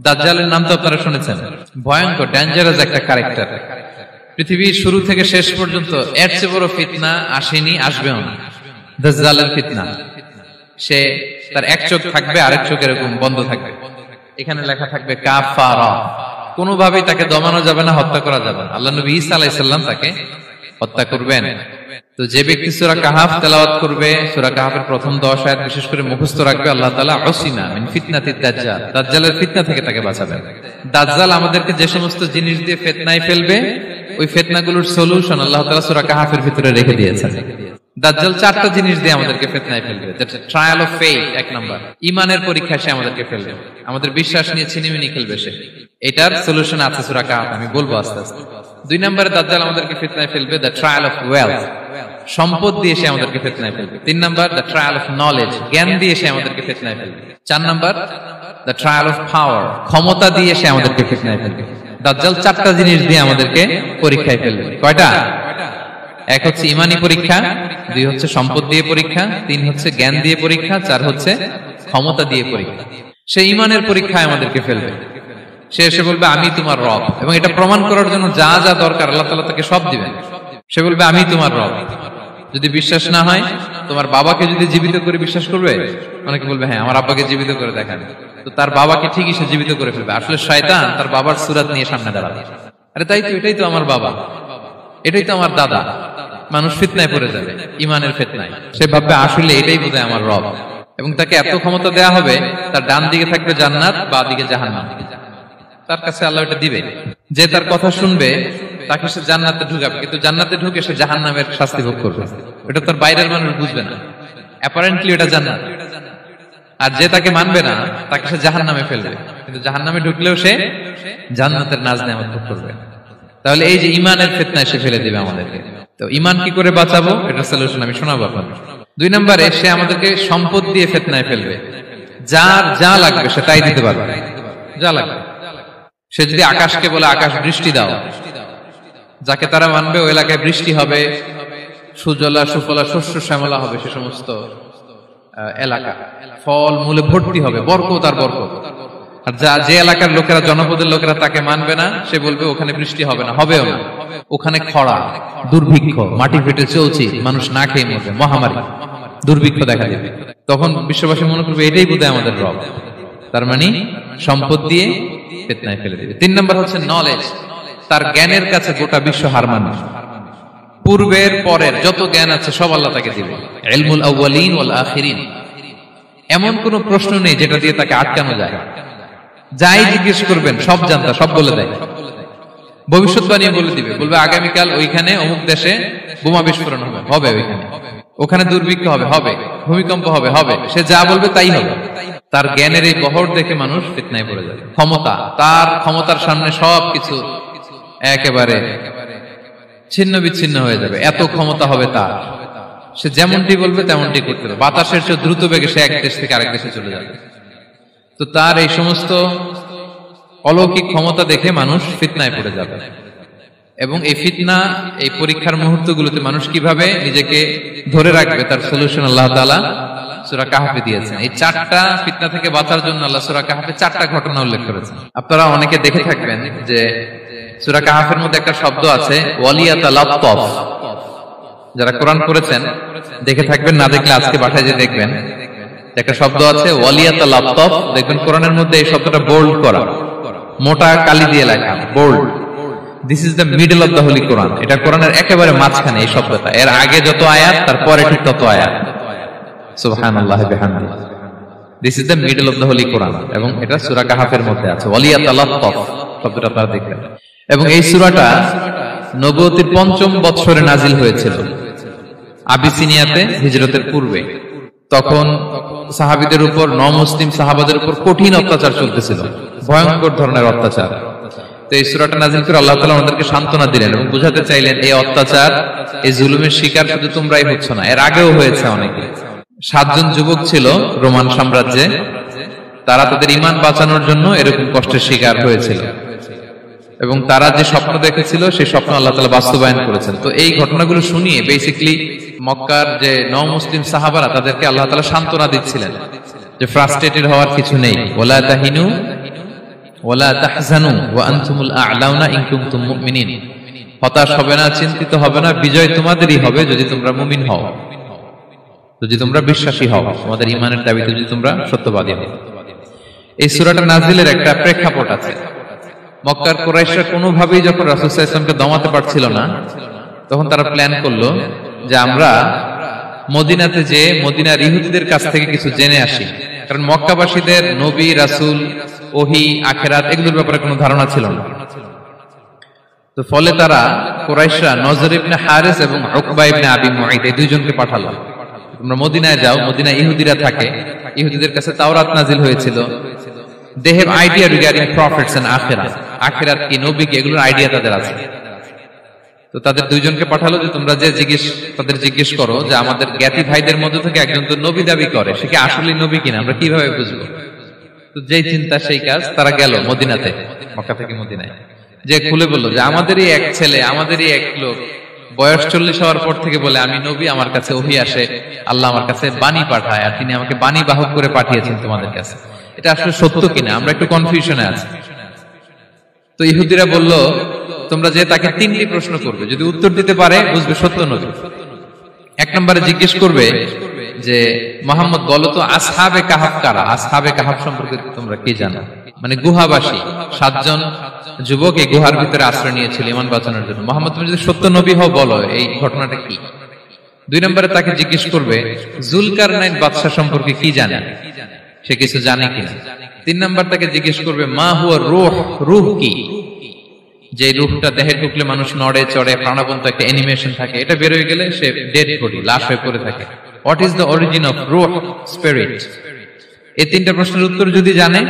দাজ্জালের নাম তো আপনারা শুনেছেন, ভয়ঙ্কর ডেঞ্জারাস একটা ক্যারেক্টার। পৃথিবীর শুরু থেকে শেষ পর্যন্ত এর চেয়ে বড় ফিতনা আসেনি, আসবেও না। দাজ্জালের ফিতনা, সে তার এক চোখ থাকবে, আরেক চোখ এরকম বন্ধ থাকবে, এখানে লেখা থাকবে কাফারা। কোনোভাবেই তাকে দমানো যাবে না, হত্যা করা যাবে না। আল্লাহ নবী ঈসা আলাইহিস সালাম তাকে হত্যা করবেন। তো যে ব্যক্তি সূরা কাহাফ তেলাওয়াত করবে, সূরা কাহাফের প্রথম 10 আয়াত বিশেষ করে মুখস্থ রাখবে, আল্লাহ তাআলা উসিমা মিন ফিতনাতিদ দাজ্জাল, দাজ্জালের ফিতনা থেকে তাকে বাঁচাবেন। দাজ্জাল আমাদেরকে যে সমস্ত জিনিস দিয়ে ফিতনায় ফেলবে, ওই ফিতনাগুলোর সলিউশন আল্লাহ তাআলা সূরা কাহাফের ভিতরে রেখে দিয়েছেন। দাজ্জাল 4টা জিনিস দিয়ে আমাদেরকে ফিতনায় ফেলবে। দ্যাটস ট্রায়াল অফ ফেথ, এক নাম্বার। ঈমানের পরীক্ষায় সে আমাদেরকে ফেলবে, আমাদের বিশ্বাস নিয়ে ছিনিমিনি খেলবে সে। এটার সলিউশন আছে সূরা কাহাফ, আমি বলবো আস্তে আস্তে। 2 নম্বরে দাজ্জাল আমাদেরকে ফিতনায় ফেলবে, দ্য ট্রায়াল অফ ওয়েলথ, সম্পদ দিয়ে সে আমাদেরকে ফিতনায় ফেলবে। 3 নম্বর দ্য ট্রায়াল অফ নলেজ, জ্ঞান দিয়ে সে আমাদেরকে ফিতনায় ফেলবে। 4 নম্বর দ্য ট্রায়াল অফ পাওয়ার, ক্ষমতা দিয়ে সে আমাদেরকে ফিতনায় ফেলবে। দাজ্জাল 4টা জিনিস দিয়ে আমাদেরকে পরীক্ষায় ফেলবে। কয়টা? 1 হচ্ছে ইমানি পরীক্ষা, 2 হচ্ছে সম্পদ দিয়ে পরীক্ষা, 3 হচ্ছে জ্ঞান দিয়ে পরীক্ষা, 4 হচ্ছে ক্ষমতা দিয়ে পরীক্ষা। সে ইমানের পরীক্ষায় আমাদেরকে ফেলবে। সে এসে বলবে আমি তোমার রব, এবং এটা প্রমাণ করার জন্য যা যা দরকার আল্লাহ তাআলা তাকে সব দিবেন। সে বলবে আমি তোমার রব। যদি বিশ্বাস না হয়, তোমার বাবাকে যদি জীবিত করে বিশ্বাস করবে? অনেকে বলবে হ্যাঁ আমার আব্বাকে জীবিত করে দেখান। তো তার বাবাকে ঠিকই সে জীবিত করে ফেলবে। আসলে শয়তান তার বাবার সূরত নিয়ে সামনে দাঁড়াবে, আরে তাই তো, এটাই তো আমার বাবা, এটাই তো আমার দাদা। মানুষ ফিতনায় পড়ে যাবে, ইমানের ফিতনায়। সে ভাববে আসলে এটাই বোধহয় আমার রব, এবং তাকে এত ক্ষমতা দেয়া হবে, তার ডান দিকে থাকবে জান্নাত, বাঁ দিকে জাহান্নাম। তার কাছে আল্লাহ এটা দিবে, যে তার কথা শুনবে তাকে সে জান্নাতে ঢুকাবে, কিন্তু জান্নাতে ঢুকে সে জাহান্নামের শাস্তি ভোগ করবে। এটা তার বাইরের মানুষ বুঝবে না, অ্যাপারেন্টলি এটা জান্নাত। আর যে তাকে মানবে না, তাকে সে জাহান্নামে ফেলবে, কিন্তু জাহান্নামে ঢুকলেও সে জান্নাতের নাজ নেয়ামত ভোগ করবে। তাহলে এই যে ইমানের ফিতনায় সে ফেলে দিবে আমাদেরকে। তো ইমান কি করে বাঁচাবো, এটা সলিউশন আমি শোনাবো আপনাদের। 2 নম্বরে সে আমাদেরকে সম্পদ দিয়ে ফিতনায় ফেলবে। যার যা লাগবে সে তাই দিতে পারবে, যা লাগবে। সে যদি আকাশকে বলে আকাশ বৃষ্টি দাও, যাকে তারা মানবে ওই এলাকায় বৃষ্টি হবে, সুজলা সুফলা শস্য শ্যামলা হবে সে সমস্ত এলাকা, ফল মূলে ভর্তি হবে, বরকত আর বরকত। আর যে এলাকার লোকেরা, জনপদের লোকেরা তাকে মানবে না, সে বলবে ওখানে বৃষ্টি হবে না, হবেও না, ওখানে খরা, দুর্ভিক্ষ, মাটি ফেটে চলছে, মানুষ না খেয়ে মরবে, মহামারী, দুর্ভিক্ষ দেখা যাবে। তখন বিশ্ববাসী মনে করবে এটাই বোধহয় আমাদের রব। তার মানে সম্পদ দিয়ে ফিতনায় ফেলে দিবে। 3 নম্বর হচ্ছে নলেজ, তার জ্ঞানের কাছে গোটা বিশ্ব হার মানবে। পূর্বের পরের যত জ্ঞান আছে সব আল্লাহ তাকে দিবে। ইলমুল আউয়ালিন ওয়াল আখিরিন, এমন কোন প্রশ্ন নেই যেটা দিয়ে তাকে আটকানো যায়। যাই জিজ্ঞেস করবেন সব জানতা, সব বলে দেয়। ভবিষ্যৎবাণী বলে দিবে, বলবে আগামীকাল ওইখানে অমুক দেশে বোমা বিস্ফোরণ হবে, হবে ওইখানে, ওখানে দুর্ভিক্ষ হবে, হবে ভূমিকম্প হবে, হবে। সে যা বলবে তাই হবে। তার জ্ঞানের এই বহর দেখে মানুষ ফিতনায় পড়ে যাবে। ক্ষমতা, তার ক্ষমতার সামনে সবকিছু একেবারে ছিন্ন বিচ্ছিন্ন হয়ে যাবে, এত ক্ষমতা হবে তার। সে যেমনটি বলবে তেমনটি করতে হবে। বাতাসের চেয়ে দ্রুত বেগে সে এক দেশ থেকে আরেক দেশে চলে যাবে। তো তার এই সমস্ত অলৌকিক ক্ষমতা দেখে মানুষ ফিতনায় পড়ে যাবে। এবং এই ফিতনা, এই পরীক্ষার মুহূর্তগুলোতে মানুষ কিভাবে নিজেকে ধরে রাখবে তার সলিউশন আল্লাহ তাআলা সূরা কাহফে দিয়েছেন। এই 4টা ফিতনা থেকে বাঁচার জন্য আল্লাহ সূরা কাহফে 4টা ঘটনা উল্লেখ করেছেন। আপনারা অনেকে দেখে থাকবেন যে সূরা কাহফের মধ্যে একটা শব্দ আছে ওয়ালিয়াতালাত্তাফ। যারা কোরআন পড়েছেন দেখে থাকবেন, না দেখলে আজকে বাসায় যে দেখবেন, একটা শব্দ আছে ওয়ালিয়াতালাত্তাফ। দেখবেন কোরআনের মধ্যে এই শব্দটা বোল্ড করা, মোটা কালি দিয়ে লেখা, bold. This is the middle of the holy Quran. এটা কোরআনের একেবারে মাঝখানে এই শব্দটা। এর আগে যত আয়াত তার পরে ঠিক তত আয়াত। সুবহানাল্লাহি বিহামদিহি। This is the middle of the holy Quran, এবং এটা সূরা কাহফের মধ্যে আছে। ওয়ালিয়াতালাত্তাফ শব্দটা আপনারা দেখবেন। এবং এই সূরাটা নবুয়তির 5ম বৎসরে নাজিল হয়েছিল, আবিসিনিয়াতে, হিজরতের পূর্বে। তখন সাহাবীদের উপর, নমুসলিম সাহাবাদের উপর কঠিন অত্যাচার চলতেছিল, ভয়ঙ্কর ধরনের অত্যাচার। তো এই সূরাটা নাজিল করে আল্লাহ তাআলা আমাদেরকে সান্ত্বনা দিলেন এবং বুঝাতে চাইলেন এই অত্যাচার, এই জুলুমের শিকার শুধু তোমরাই হচ্ছ না, এর আগেও হয়েছে অনেকে। 7 জন যুবক ছিল রোমান সাম্রাজ্যে, তারা তাদের ঈমান বাঁচানোর জন্য এরকম কষ্টের শিকার হয়েছিল, এবং তারা যে স্বপ্ন দেখেছিল সেই স্বপ্ন আল্লাহ তাআলা বাস্তবায়ন করেছেন। তো এই ঘটনাগুলো শুনিয়ে বেসিক্যালি মক্কার যে নও-মুসলিম সাহাবারা, তাদেরকে আল্লাহ তাআলা সান্ত্বনা দিচ্ছিলেন যে ফ্রাস্ট্রেটেড হওয়ার কিছু নেই। ওয়ালা তাহিনু ওয়ালা তাহজানু ওয়া আনতুমুল আ'লাউনা ইন কুনতুম মুমিনিন, হতাশ হবে না, চিন্তিত হবে না, বিজয় তোমাদেরই হবে যদি তোমরা মুমিন হও, যদি তোমরা বিশ্বাসী হও, তোমাদের ঈমানের দাবিতে যদি তোমরা সত্যবাদী হও। এই সূরাটা নাযিলের একটা প্রেক্ষাপট আছে। মক্কার কুরাইশরা কোনোভাবেই যখন রাসূল সাল্লাল্লাহু আলাইহি ওয়াসাল্লামকে দমাতে পারছিল না, তখন তারা প্ল্যান করলো যে আমরা মদিনাতে যে মদিনার ইহুদিদের কাছ থেকে কিছু জেনে আসি, কারণ মক্কাবাসীদের নবী, রাসূল, ওহী, আখিরাত এগুলোর ব্যাপারে কোনো ধারণা ছিল না। তো ফলে তারা কুরাইশরা নজর ইবনে হারিস এবং উকবা ইবনে আবি মুঈত এই দুইজনকে পাঠালো, তোমরা মদিনায় যাও, মদিনায় ইহুদিরা থাকে, ইহুদিদের কাছে তাওরাত নাজিল হয়েছিল, they have idea regarding prophets and আখিরাত, আখিরাত কি, নবী কি, এগুলোর আইডিয়া তাদের আছে। তো তাদের দুইজনকে পাঠালো যে তোমরা যে তাদের জিজ্ঞেস করো যে আমাদের জ্ঞাতি ভাইদের মধ্যে থেকে একজন তো নবী দাবি করে, সে কি আসলে নবী কিনা, আমরা কিভাবে বুঝবো? তো যেই চিন্তা সেই কাজ, তারা গেল মদিনাতে, মক্কা থেকে মদিনায়, যে খুলে বললো যে আমাদেরই এক ছেলে, আমাদেরই এক লোক বয়স 40 হওয়ার পর থেকে বলে আমি নবী, আমার কাছে ওহী আসে, আল্লাহ আমার কাছে বাণী পাঠায়, আর তিনি আমাকে বাণী বাহক করে পাঠিয়েছেন তোমাদের কাছে, এটা আসলে সত্য কিনা, আমরা একটু কনফিউশনে আছি। তো ইহুদিরা বলল তোমরা যে তাকে 3টি প্রশ্ন করবে, যদি উত্তর দিতে পারে বুঝবে সত্য নবী। 1 নম্বরে জিজ্ঞেস করবে যে মুহাম্মদ বলো তো আসহাবে কাহাফ কারা, আসহাবে কাহাফ সম্পর্কে তোমরা কি জানো? মানে গুহাবাসী 7 জন যুবক এই গুহার ভিতরে আশ্রয় নিয়েছিল ঈমান বাঁচানোর জন্য। মুহাম্মদ তুমি যদি সত্য নবী হও বলো এই ঘটনাটা কি। 2 নম্বরে তাকে জিজ্ঞেস করবে জুলকারনাইন বাদশা সম্পর্কে কি জানে, সে কিছু জানে কিনা। 3 নম্বর তাকে জিজ্ঞেস করবে মা হুয়া রূহ, রূহ কি, যে রূহটা দেহে ঢুকলে মানুষ নড়ে চড়ে, প্রাণবন্ত একটা অ্যানিমেশন থাকে, এটা বের হয়ে গেলে সে ডেড বডি, লাশ হয়ে পড়ে থাকে। What is the origin of রূহ, স্পিরিট। এই 3টা প্রশ্নের উত্তর যদি জানে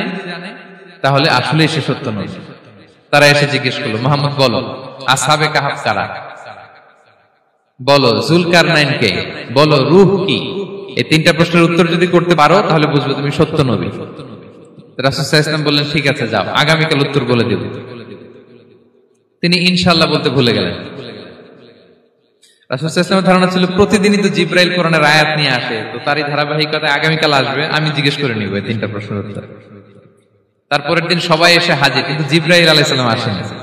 তাহলে আসলে সে সত্য নবী। তারা এসে জিজ্ঞেস করলো মুহাম্মদ বলো আসহাবে কাহাফ কারা, বলো জুলকারনাইন কে, বলো রূহ কি। এই 3টা প্রশ্নের উত্তর যদি করতে পারো তাহলে বুঝবে তুমি সত্য নবী। রাসূল সাল্লাল্লাহু আলাইহি ওয়াসাল্লাম বললেন ঠিক আছে যাও, আগামীকাল উত্তর বলে দেব। তিনি ইনশাআল্লাহ বলতে ভুলে গেলেন। রাসূল সাল্লাল্লাহু আলাইহি ওয়াসাল্লামের ধারণা ছিল প্রতিদিনই তো জিবরাইল কোরআনের আয়াত নিয়ে আসে, তো তারই ধারাবাহিকতায় আগামীকাল আসবে, আমি জিজ্ঞেস করে নিব এই 3টা প্রশ্নের উত্তর। তারপরের দিন সবাই এসে হাজির, কিন্তু জিবরাইল আলাইহিস সালাম আসেনি। রাসূল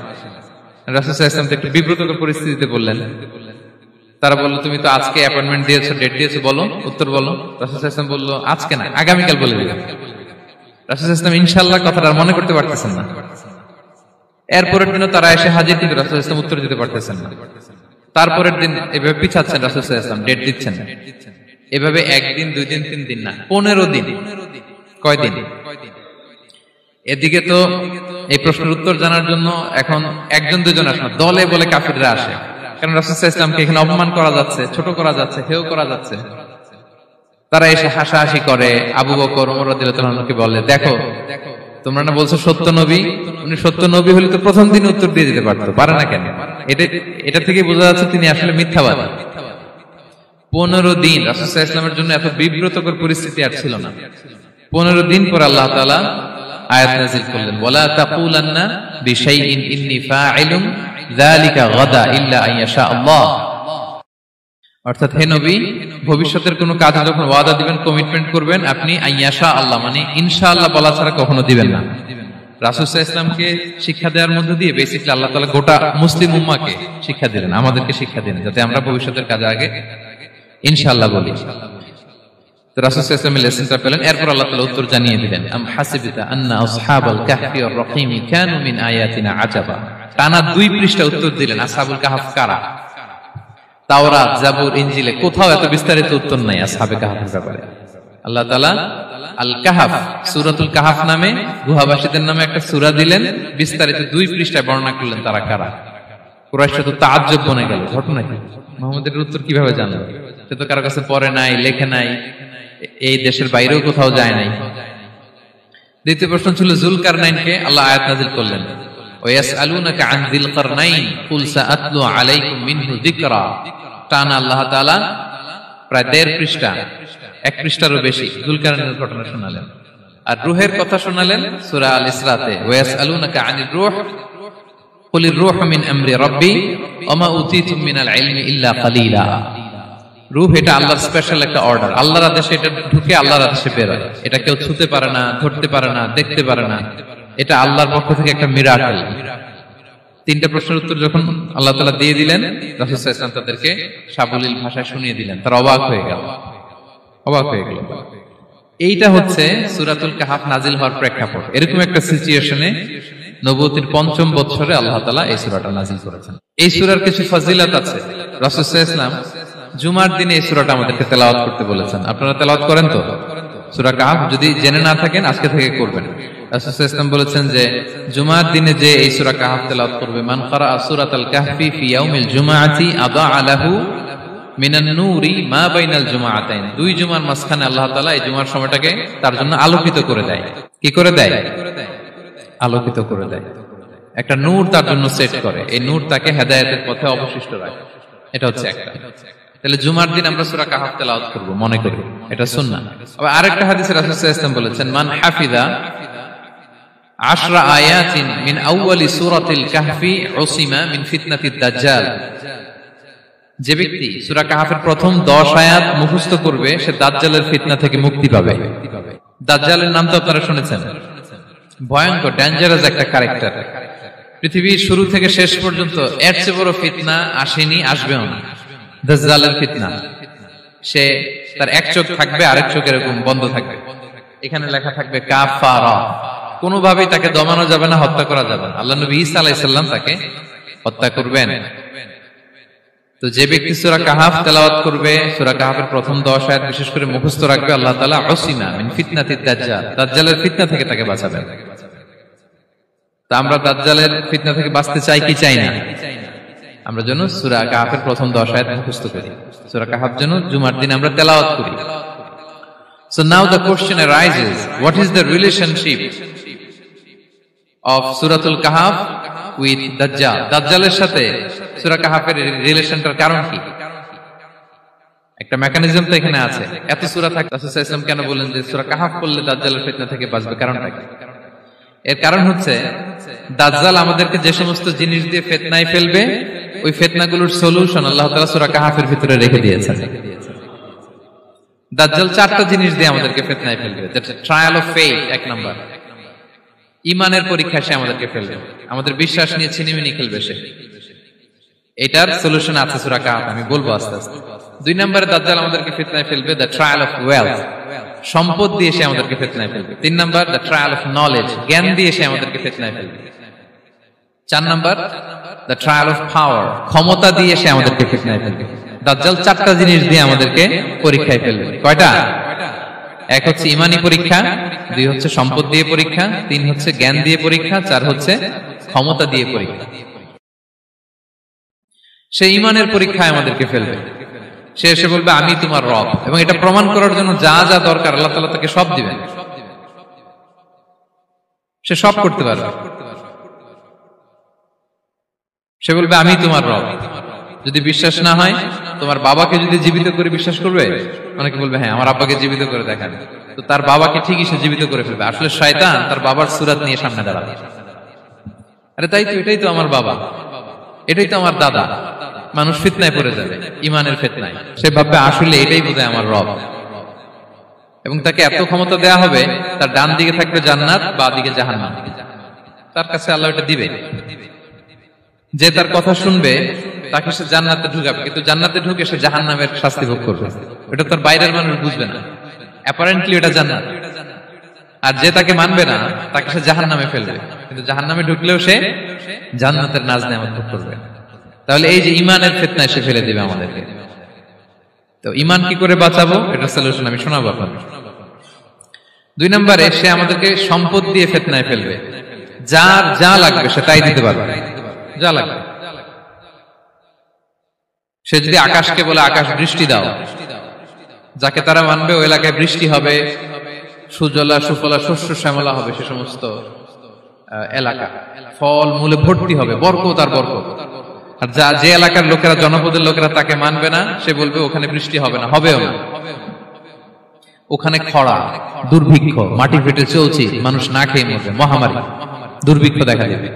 সাল্লাল্লাহু আলাইহি ওয়াসাল্লাম একটু বিব্রতকর পরিস্থিতিতে বললেন, তারা বলল তুমি তো আজকে অ্যাপয়েন্টমেন্ট দিয়েছো, ডেট দিয়েছো, বলো উত্তর বলো। রাসূল সাল্লাল্লাহু আলাইহি ওয়াসাল্লাম বলল আজকে না, আগামীকাল বলে দিলাম। রাসূল সাল্লাল্লাহু আলাইহি ওয়াসাল্লাম ইনশাআল্লাহ কথাটা মনে করতে পারতেছেন না। এরপরের দিনও তারা এসে হাজির, কিন্তু রাসূল সাল্লাল্লাহু আলাইহি ওয়াসাল্লাম উত্তর দিতে পারতেছেন না। তারপরের দিন এভাবে পিছাচ্ছেন, রাসূল সাল্লাল্লাহু আলাইহি ওয়াসাল্লাম ডেট দিচ্ছেন, এভাবে 1 দিন 2 দিন 3 দিন না 15 দিন। কয় দিন? এদিকে তো এই প্রশ্নের উত্তর জানার জন্য এখন 1 2 জন আসে না, দলে বলে কাফিররা আসে, কারণ রাসূল সাল্লাল্লাহু আলাইহি ওয়াসাল্লামকে এখানে অপমান করা যাচ্ছে, ছোট করা যাচ্ছে, হেয় করা যাচ্ছে। তারা এসে হাসাহাসি করে, আবু বকর, ওমর রাদিয়াল্লাহু আনহুকে বলে দেখো তোমরা না বলছো সত্য নবী, উনি সত্য নবী হলে তো প্রথম দিন উত্তর দিয়ে দিতে পারতো, পারে না কেন? এটা থেকে বোঝা যাচ্ছে তিনি আসলে মিথ্যাবাদী। 15 দিন রাসূল সাল্লাল্লাহু আলাইহি ওয়াসাল্লামের জন্য এত বিব্রতকর পরিস্থিতি আর ছিল না। 15 দিন পর আল্লাহ তাআলা আয়াত নাযিল করলেন ওয়ালা তাকুলান্না বিশাইইন ইন্নী ফাইলুন যালিকা গাদা ইল্লা আইয়াশা আল্লাহ। অর্থাৎ হে নবী, ভবিষ্যতের কোনো কাজে যখন ওয়াদা দিবেন, কমিটমেন্ট করবেন, আপনি আইয়াশা আল্লাহ মানে ইনশাআল্লাহ বলা ছাড়া কখনো দিবেন না। রাসূল সাল্লাল্লাহু আলাইহি ওয়াসাল্লামকে শিক্ষা দেওয়ার মধ্য দিয়ে বেসিক্যালি আল্লাহ তাআলা গোটা মুসলিম উম্মাহকে শিক্ষা দিলেন, আমাদেরকে শিক্ষা দিলেন, যাতে আমরা ভবিষ্যতের কাজে আগে ইনশাআল্লাহ বলি। তো রাসূল সাল্লাল্লাহু আলাইহি ওয়াসাল্লাম লেসনটা পেলেন। এরপর আল্লাহ তাআলা উত্তর জানিয়ে দিলেন আম হাসিবিতা আন্না আসহাবাল কাহফি ওয়ার রহিম কানু মিন আয়াতিনা আজাবা। টানা 2 পৃষ্ঠা উত্তর দিলেন আসহাবুল কাহফ কারা। তাওরাত, জাবুর, ইনজিলে কোথাও এত বিস্তারিত উত্তর নাই আসহাবে কাহফের ব্যাপারে। আল্লাহ তাআলা আল কাহফ, সূরাতুল কাহফ নামে গুহাবাসীদের নামে একটা সূরা দিলেন, বিস্তারিত 2 পৃষ্ঠায় বর্ণনা করলেন তারা কারা। কুরাইশরা তো তাআজ্জুব বনে গেল, ঘটনা কি, মুহাম্মদের উত্তর কিভাবে জানলো? সে তো কারো কাছে পড়ে নাই, লেখে নাই, এই দেশের বাইরেও কোথাও যায় নাই। দ্বিতীয় প্রশ্ন ছিল জুলকারনাইনকে আল্লাহ আয়াত নাযিল করলেন ওয়াসআলুনাকা আন যিলকারনাইন কুল সাআতলু আলাইকুম মিনহু যিকরা। টানা আল্লাহ তাআলা প্রায় 1.5 পৃষ্ঠা, 1 পৃষ্ঠারও বেশি জুলকারনাইনের ঘটনা শোনালেন। আর রূহের কথা শোনালেন সূরা আল ইসরাতে ওয়াসআলুনাকা আনির রূহ কুলির রূহু মিন আমরি রাব্বি ওয়া মা উতীতুম মিনাল ইলমি ইল্লা কালিলা। রূহ এটা আল্লাহর স্পেশাল একটা অর্ডার, আল্লাহর আদেশে এটা ঢুকে আল্লাহর আদেশে বের হয়, এটা কেউ ছুতে পারে না, ধরতে পারে না, দেখতে পারে না, এটা আল্লাহর পক্ষ থেকে একটা মিরাকেল। তিনটা প্রশ্নের উত্তর যখন আল্লাহ তাআলা দিয়ে দিলেন, রাসূল সাল্লাল্লাহু আলাইহি ওয়াসাল্লাম তাদেরকে সাবলীল ভাষায় শুনিয়ে দিলেন, তারা অবাক হয়ে গেল। এইটা হচ্ছে সূরাতুল কাহাফ নাজিল হওয়ার প্রেক্ষাপট। এরকম একটা সিচুয়েশনে নবুয়তির ৫ম বছরে আল্লাহ তাআলা এই সূরাটা নাজিল করেছেন। এই সূরার কিছু ফজিলত আছে। রাসূল সাল্লাল্লাহু আলাইহি ওয়াসাল্লাম জুমার দিনে এই সূরাটা আমাদেরকে তেলাওয়াত করতে বলেছেন। আপনারা তেলাওয়াত করেন তো? সূরা কাহাফ যদি জেনে না থাকেন আজকে থেকে করবেন। রাসূল সাল্লাল্লাহু আলাইহি ওয়াসাল্লাম বলেছেন যে জুমার দিনে যে এই সূরা কাহাফ তেলাওয়াত করবে, মান ক্বারা সূরাতাল কাহফি ফি ইয়াউমিল জুমআতি আযা লাহু মিনান নূরি মা বাইনাল জুমআতাইন। দুই জুমার মাঝখানে আল্লাহ তাআলা এই জুমার সময়টাকে তার জন্য আলোকিত করে দেয়। কি করে দেয়? আলোকিত করে দেয়। একটা নূর তার জন্য সেট করে, এই নূর তাকে হেদায়েতের পথে অবশিষ্ট রাখে। এটা হচ্ছে একটা। তাহলে জুমার দিন আমরা সূরা কাহাফ তেলাওয়াত করব মনে করি, এটা সুন্নাহ। আবার আরেকটা হাদিসে রাসূল সাল্লাল্লাহু আলাইহি ওয়াসাল্লাম বলেছেন, মান হাফিযা 10 আয়াতিন মিন আউয়ালি সূরাতিল কাহফি উসিমা মিন ফিতনাতিদ দাজ্জাল। যে ব্যক্তি সূরা কাহাফের প্রথম 10 আয়াত মুখস্থ করবে সে দাজ্জালের ফিতনা থেকে মুক্তি পাবে। দাজ্জালের নাম তো আপনারা শুনেছেন, ভয়ঙ্কর ডেঞ্জারাস একটা ক্যারেক্টার। পৃথিবীর শুরু থেকে শেষ পর্যন্ত এর চেয়ে বড় ফিতনা আসেনি, আসবেও না। দাজ্জালের ফিতনা, সে তার এক চোখ থাকবে, আরেক চোখ এরকম বন্ধ থাকবে, এখানে লেখা থাকবে কাফারা। কোনোভাবেই তাকে দমানো যাবে না, হত্যা করা যাবে না। আল্লাহ নবী ঈসা আলাইহিস সালাম তাকে হত্যা করবেন। তো যে ব্যক্তি সূরা কাহাফ তেলাওয়াত করবে, সূরা কাহাফের প্রথম 10 আয়াত বিশেষ করে মুখস্থ রাখবে, আল্লাহ তাআলা উসিমা মিন ফিতনাতিদ দাজ্জাল, দাজ্জালের ফিতনা থেকে তাকে বাঁচাবেন। তো আমরা দাজ্জালের ফিতনা থেকে বাঁচতে চাই কি চাই না? আমরা যেন সূরা কাহাফের প্রথম 10 আয়াত মুখস্থ করি, সূরা কাহাফ যেন জুমার দিন আমরা তেলাওয়াত করি। So now the question arises, what is the relationship of Suratul Kahf with Dajjal? দাজ্জালের সাথে সূরা কাহাফের রিলেশনটার কারণ কি? একটা মেকানিজম তো এখানে আছে। এত সূরা থাকে, রাসূল সাল্লাল্লাহু আলাইহি ওয়াসাল্লাম কেন বলেন যে সূরা কাহাফ পড়লে দাজ্জালের ফিতনা থেকে বাঁচবে? কারণটা কি? এর কারণ হচ্ছে দাজ্জাল আমাদেরকে যে সমস্ত জিনিস দিয়ে ফিতনায় ফেলবে, ওই ফিতনাগুলোর সলিউশন আল্লাহ তাআলা সূরা কাহাফের ভিতরে রেখে দিয়েছেন। দাজ্জাল 4টা জিনিস দিয়ে আমাদেরকে ফিতনায় ফেলবে। যেটা ট্রায়াল অফ ফেথ, এক নাম্বার। ঈমানের পরীক্ষা সে আমাদেরকে ফেলবে, আমাদের বিশ্বাস নিয়ে ছিনিমিনি খেলবে সে। এটার সলিউশন আছে সূরা কাহাফ, আমি বলবো আস্তে আস্তে। 2 নম্বরে দাজ্জাল আমাদেরকে ফিতনায় ফেলবে দ্য ট্রায়াল অফ ওয়েলথ, সম্পদ দিয়ে সে আমাদেরকে ফিতনায় ফেলবে। 3 number the trial of knowledge, জ্ঞান দিয়ে সে আমাদেরকে ফিতনায় ফেলবে। 4 number the trial of power, ক্ষমতা দিয়ে সে আমাদেরকে ফিতনায় ফেলবে। দাজ্জাল 4টা জিনিস দিয়ে আমাদেরকে পরীক্ষায় ফেলবে। কয়টা? 1 হচ্ছে ঈমানি পরীক্ষা, 2 হচ্ছে সম্পদ দিয়ে পরীক্ষা, 3 হচ্ছে জ্ঞান দিয়ে পরীক্ষা, 4 হচ্ছে ক্ষমতা দিয়ে পরীক্ষা। সে ঈমানের পরীক্ষায় আমাদেরকে ফেলবে। সে এসে বলবে আমি তোমার রব, এবং এটা প্রমাণ করার জন্য যা যা দরকার আল্লাহ তাআলা তাকে সব দিবেন। সে সব করতে পারবে। সে বলবে আমি তোমার রব। যদি বিশ্বাস না হয়, তোমার বাবাকে যদি জীবিত করে বিশ্বাস করবে? অনেকে বলবে হ্যাঁ আমার আব্বাকে জীবিত করে দেখান। তো তার বাবাকে ঠিকই সে জীবিত করে ফেলবে। আসলে শয়তান তার বাবার সূরত নিয়ে সামনে দাঁড়াবে। আরে তাই তো, এটাই তো আমার বাবা, এটাই তো আমার দাদা। মানুষ ফিতনায় পড়ে যাবে, ঈমানের ফিতনায়। সে ভাববে আসলে এটাই বোধহয় আমার রব, এবং তাকে এত ক্ষমতা দেয়া হবে, তার ডান দিকে থাকবে জান্নাত, বাঁ দিকে জাহান্নাম। তার কাছে আল্লাহ এটা দিবে। যে তার কথা শুনবে তাকে সে জান্নাতে ঢুকাবে, কিন্তু জান্নাতে ঢুকে সে জাহান্নামের শাস্তি ভোগ করবে। এটা তার বাইরের মানুষ বুঝবে না, অ্যাপারেন্টলি এটা জান্নাত। আর যে তাকে মানবে না তাকে সে জাহান্নামে ফেলবে, কিন্তু জাহান্নামে ঢুকলেও সে জান্নাতের নাজ নেয়ামত ভোগ করবে। তাহলে এই যে ঈমানের ফিতনায় সে ফেলে দিবে আমাদেরকে। তো ঈমান কি করে বাঁচাবো, এটা সলিউশন আমি শোনাবো আপনাদের। 2 নম্বরে সে আমাদেরকে সম্পদ দিয়ে ফিতনায় ফেলবে। যার যা লাগবে সে তাই দিতে পারবে, যা লাগবে। সে যদি আকাশকে বলে আকাশ বৃষ্টি দাও, যাকে তারা মানবে ওই এলাকায় বৃষ্টি হবে, সুজলা সুফলা শস্য শ্যামলা হবে সে সমস্ত এলাকা, ফল মূলে ভর্তি হবে, বরকত আর বরকত। আর যে এলাকার লোকেরা, জনপদের লোকেরা তাকে মানবে না, সে বলবে ওখানে বৃষ্টি হবে না, হবেও না। ওখানে খরা, দুর্ভিক্ষ, মাটি ফেটে চলছে, মানুষ না খেয়ে মরবে, মহামারী, দুর্ভিক্ষ দেখা দেবে।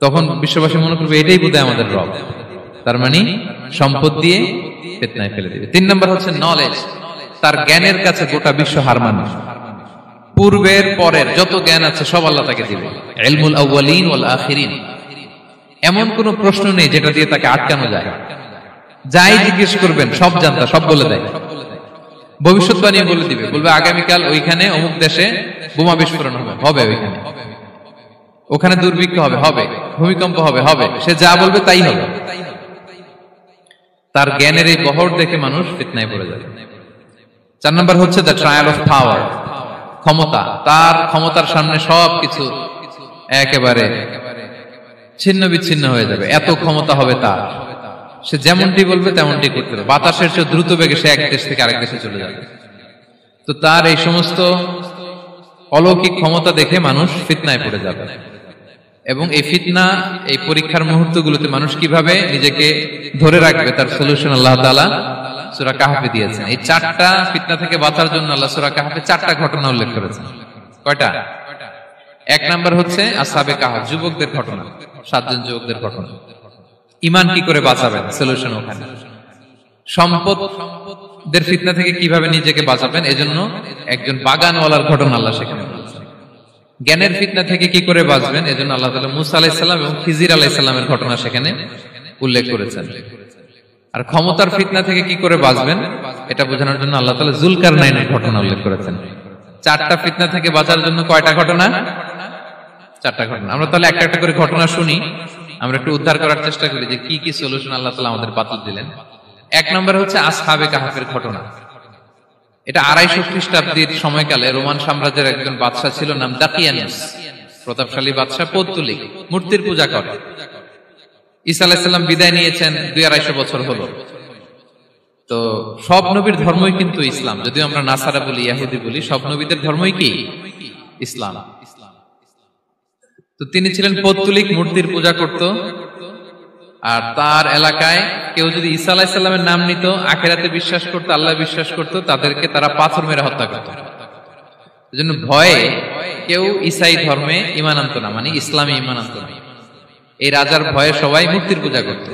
তখন বিশ্ববাসী মনে করবে এটাই বোধহয় আমাদের রব। তার মানে সম্পদ দিয়ে ফিতনায় ফেলে দিবে। 3 নম্বর হচ্ছে নলেজ, তার জ্ঞানের কাছে গোটা বিশ্ব হার মানবে। পূর্বের পরের যত জ্ঞান আছে সব আল্লাহ তাকে দিবে। ইলমুল আউয়ালিন ওয়াল আখিরিন, এমন কোন প্রশ্ন নেই যেটা দিয়ে তাকে আটকানো যায়। যাই জিজ্ঞেস করবেন সব জানতা, সব বলে দেয়। ভবিষ্যৎবাণী বলে দিবে, বলবে আগামীকাল ওইখানে অমুক দেশে বোমা বিস্ফোরণ হবে, ওইখানে ওখানে দুর্ভিক্ষ হবে, ভূমিকম্প হবে, সে যা বলবে তাই হবে। তার জ্ঞানের এই বহর দেখে মানুষ ফিতনায় পড়ে যাবে। 4 নম্বর হচ্ছে দ্য ট্রায়াল অফ পাওয়ার, ক্ষমতা। তার ক্ষমতার সামনে সবকিছু একেবারে ছিন্ন বিচ্ছিন্ন হয়ে যাবে, এত ক্ষমতা হবে তার। সে যেমনটি বলবে তেমনটি করতে হবে, বাতাসের চেয়ে দ্রুত বেগে সে এক দেশ থেকে আরেক দেশে চলে যাবে। তো তার এই সমস্ত অলৌকিক ক্ষমতা দেখে মানুষ ফিতনায় পড়ে যাবে। এবং এই ফিতনা, এই পরীক্ষার মুহূর্তগুলোতে মানুষ কিভাবে নিজেকে ধরে রাখবে তার সলিউশন আল্লাহ তাআলা সূরা কাহফে দিয়েছেন। এই 4টা ফিতনা থেকে বাঁচার জন্য আল্লাহ সূরা কাহফে 4টা ঘটনা উল্লেখ করেছেন। কয়টা? 1 নাম্বার হচ্ছে আসহাবে কাহফ, যুবকদের ঘটনা, 7 জন যুবকদের ঘটনা। ঈমান কি করে বাঁচাবেন, সলিউশন ওখানে। সম্পদের ফিতনা থেকে কিভাবে নিজেকে বাঁচাবেন, এজন্য একজন বাগানওয়ালার ঘটনা আল্লাহ সেখানে বলেছেন। জ্ঞানের ফিতনা থেকে কি করে বাঁচবেন, এজন্য আল্লাহ তাআলা মুসা আলাইহিস সালাম এবং খিজির আলাইহিস সালামের ঘটনা সেখানে উল্লেখ করেছেন। আর ক্ষমতার ফিতনা থেকে কি করে বাঁচবেন এটা বোঝানোর জন্য আল্লাহ তাআলা যুলকারনাইনের ঘটনা উল্লেখ করেছেন। 4টা ফিতনা থেকে বাঁচার জন্য কয়টা ঘটনা? 4টা ঘটনা। আমরা তাহলে একটা একটা করে ঘটনা শুনি, আমরা একটু উদ্ধার করার চেষ্টা করি যে কি কি সলিউশন আল্লাহ তাআলা আমাদের বাতলে দিলেন। 1 নম্বর হচ্ছে আসহাবে কাহফের ঘটনা। এটা 250 খ্রিস্টাব্দের সময়কালে রোমান সাম্রাজ্যের একজন বাদশা ছিল, নাম দাকিয়ানুস, প্রতাপশালী বাদশা, পৌত্তলিক, মূর্তির পূজা করে। ঈসা আলাইহিস সালাম বিদায় নিয়েছেন, 250 বছর হলো। তো সব নবীর ধর্মই কিন্তু ইসলাম, যদিও আমরা নাসারা বলি, ইহুদি বলি, সব নবীদের ধর্মই কি ইসলাম। তো তিনি ছিলেন পৌত্তলিক, মূর্তির পূজা করত। আর তার এলাকায় কেউ যদি ঈসা আলাইহিস সালামের নাম নিত, আখিরাতে বিশ্বাস করত, আল্লাহ বিশ্বাস করত, তাদেরকে তারা পাথর মেরে হত্যা করত। এজন্য ভয়ে কেউ ঈসাই ধর্মে ঈমান আনত না, মানে ইসলামে ঈমান আনত না। এই রাজার ভয়ে সবাই মূর্তির পূজা করত।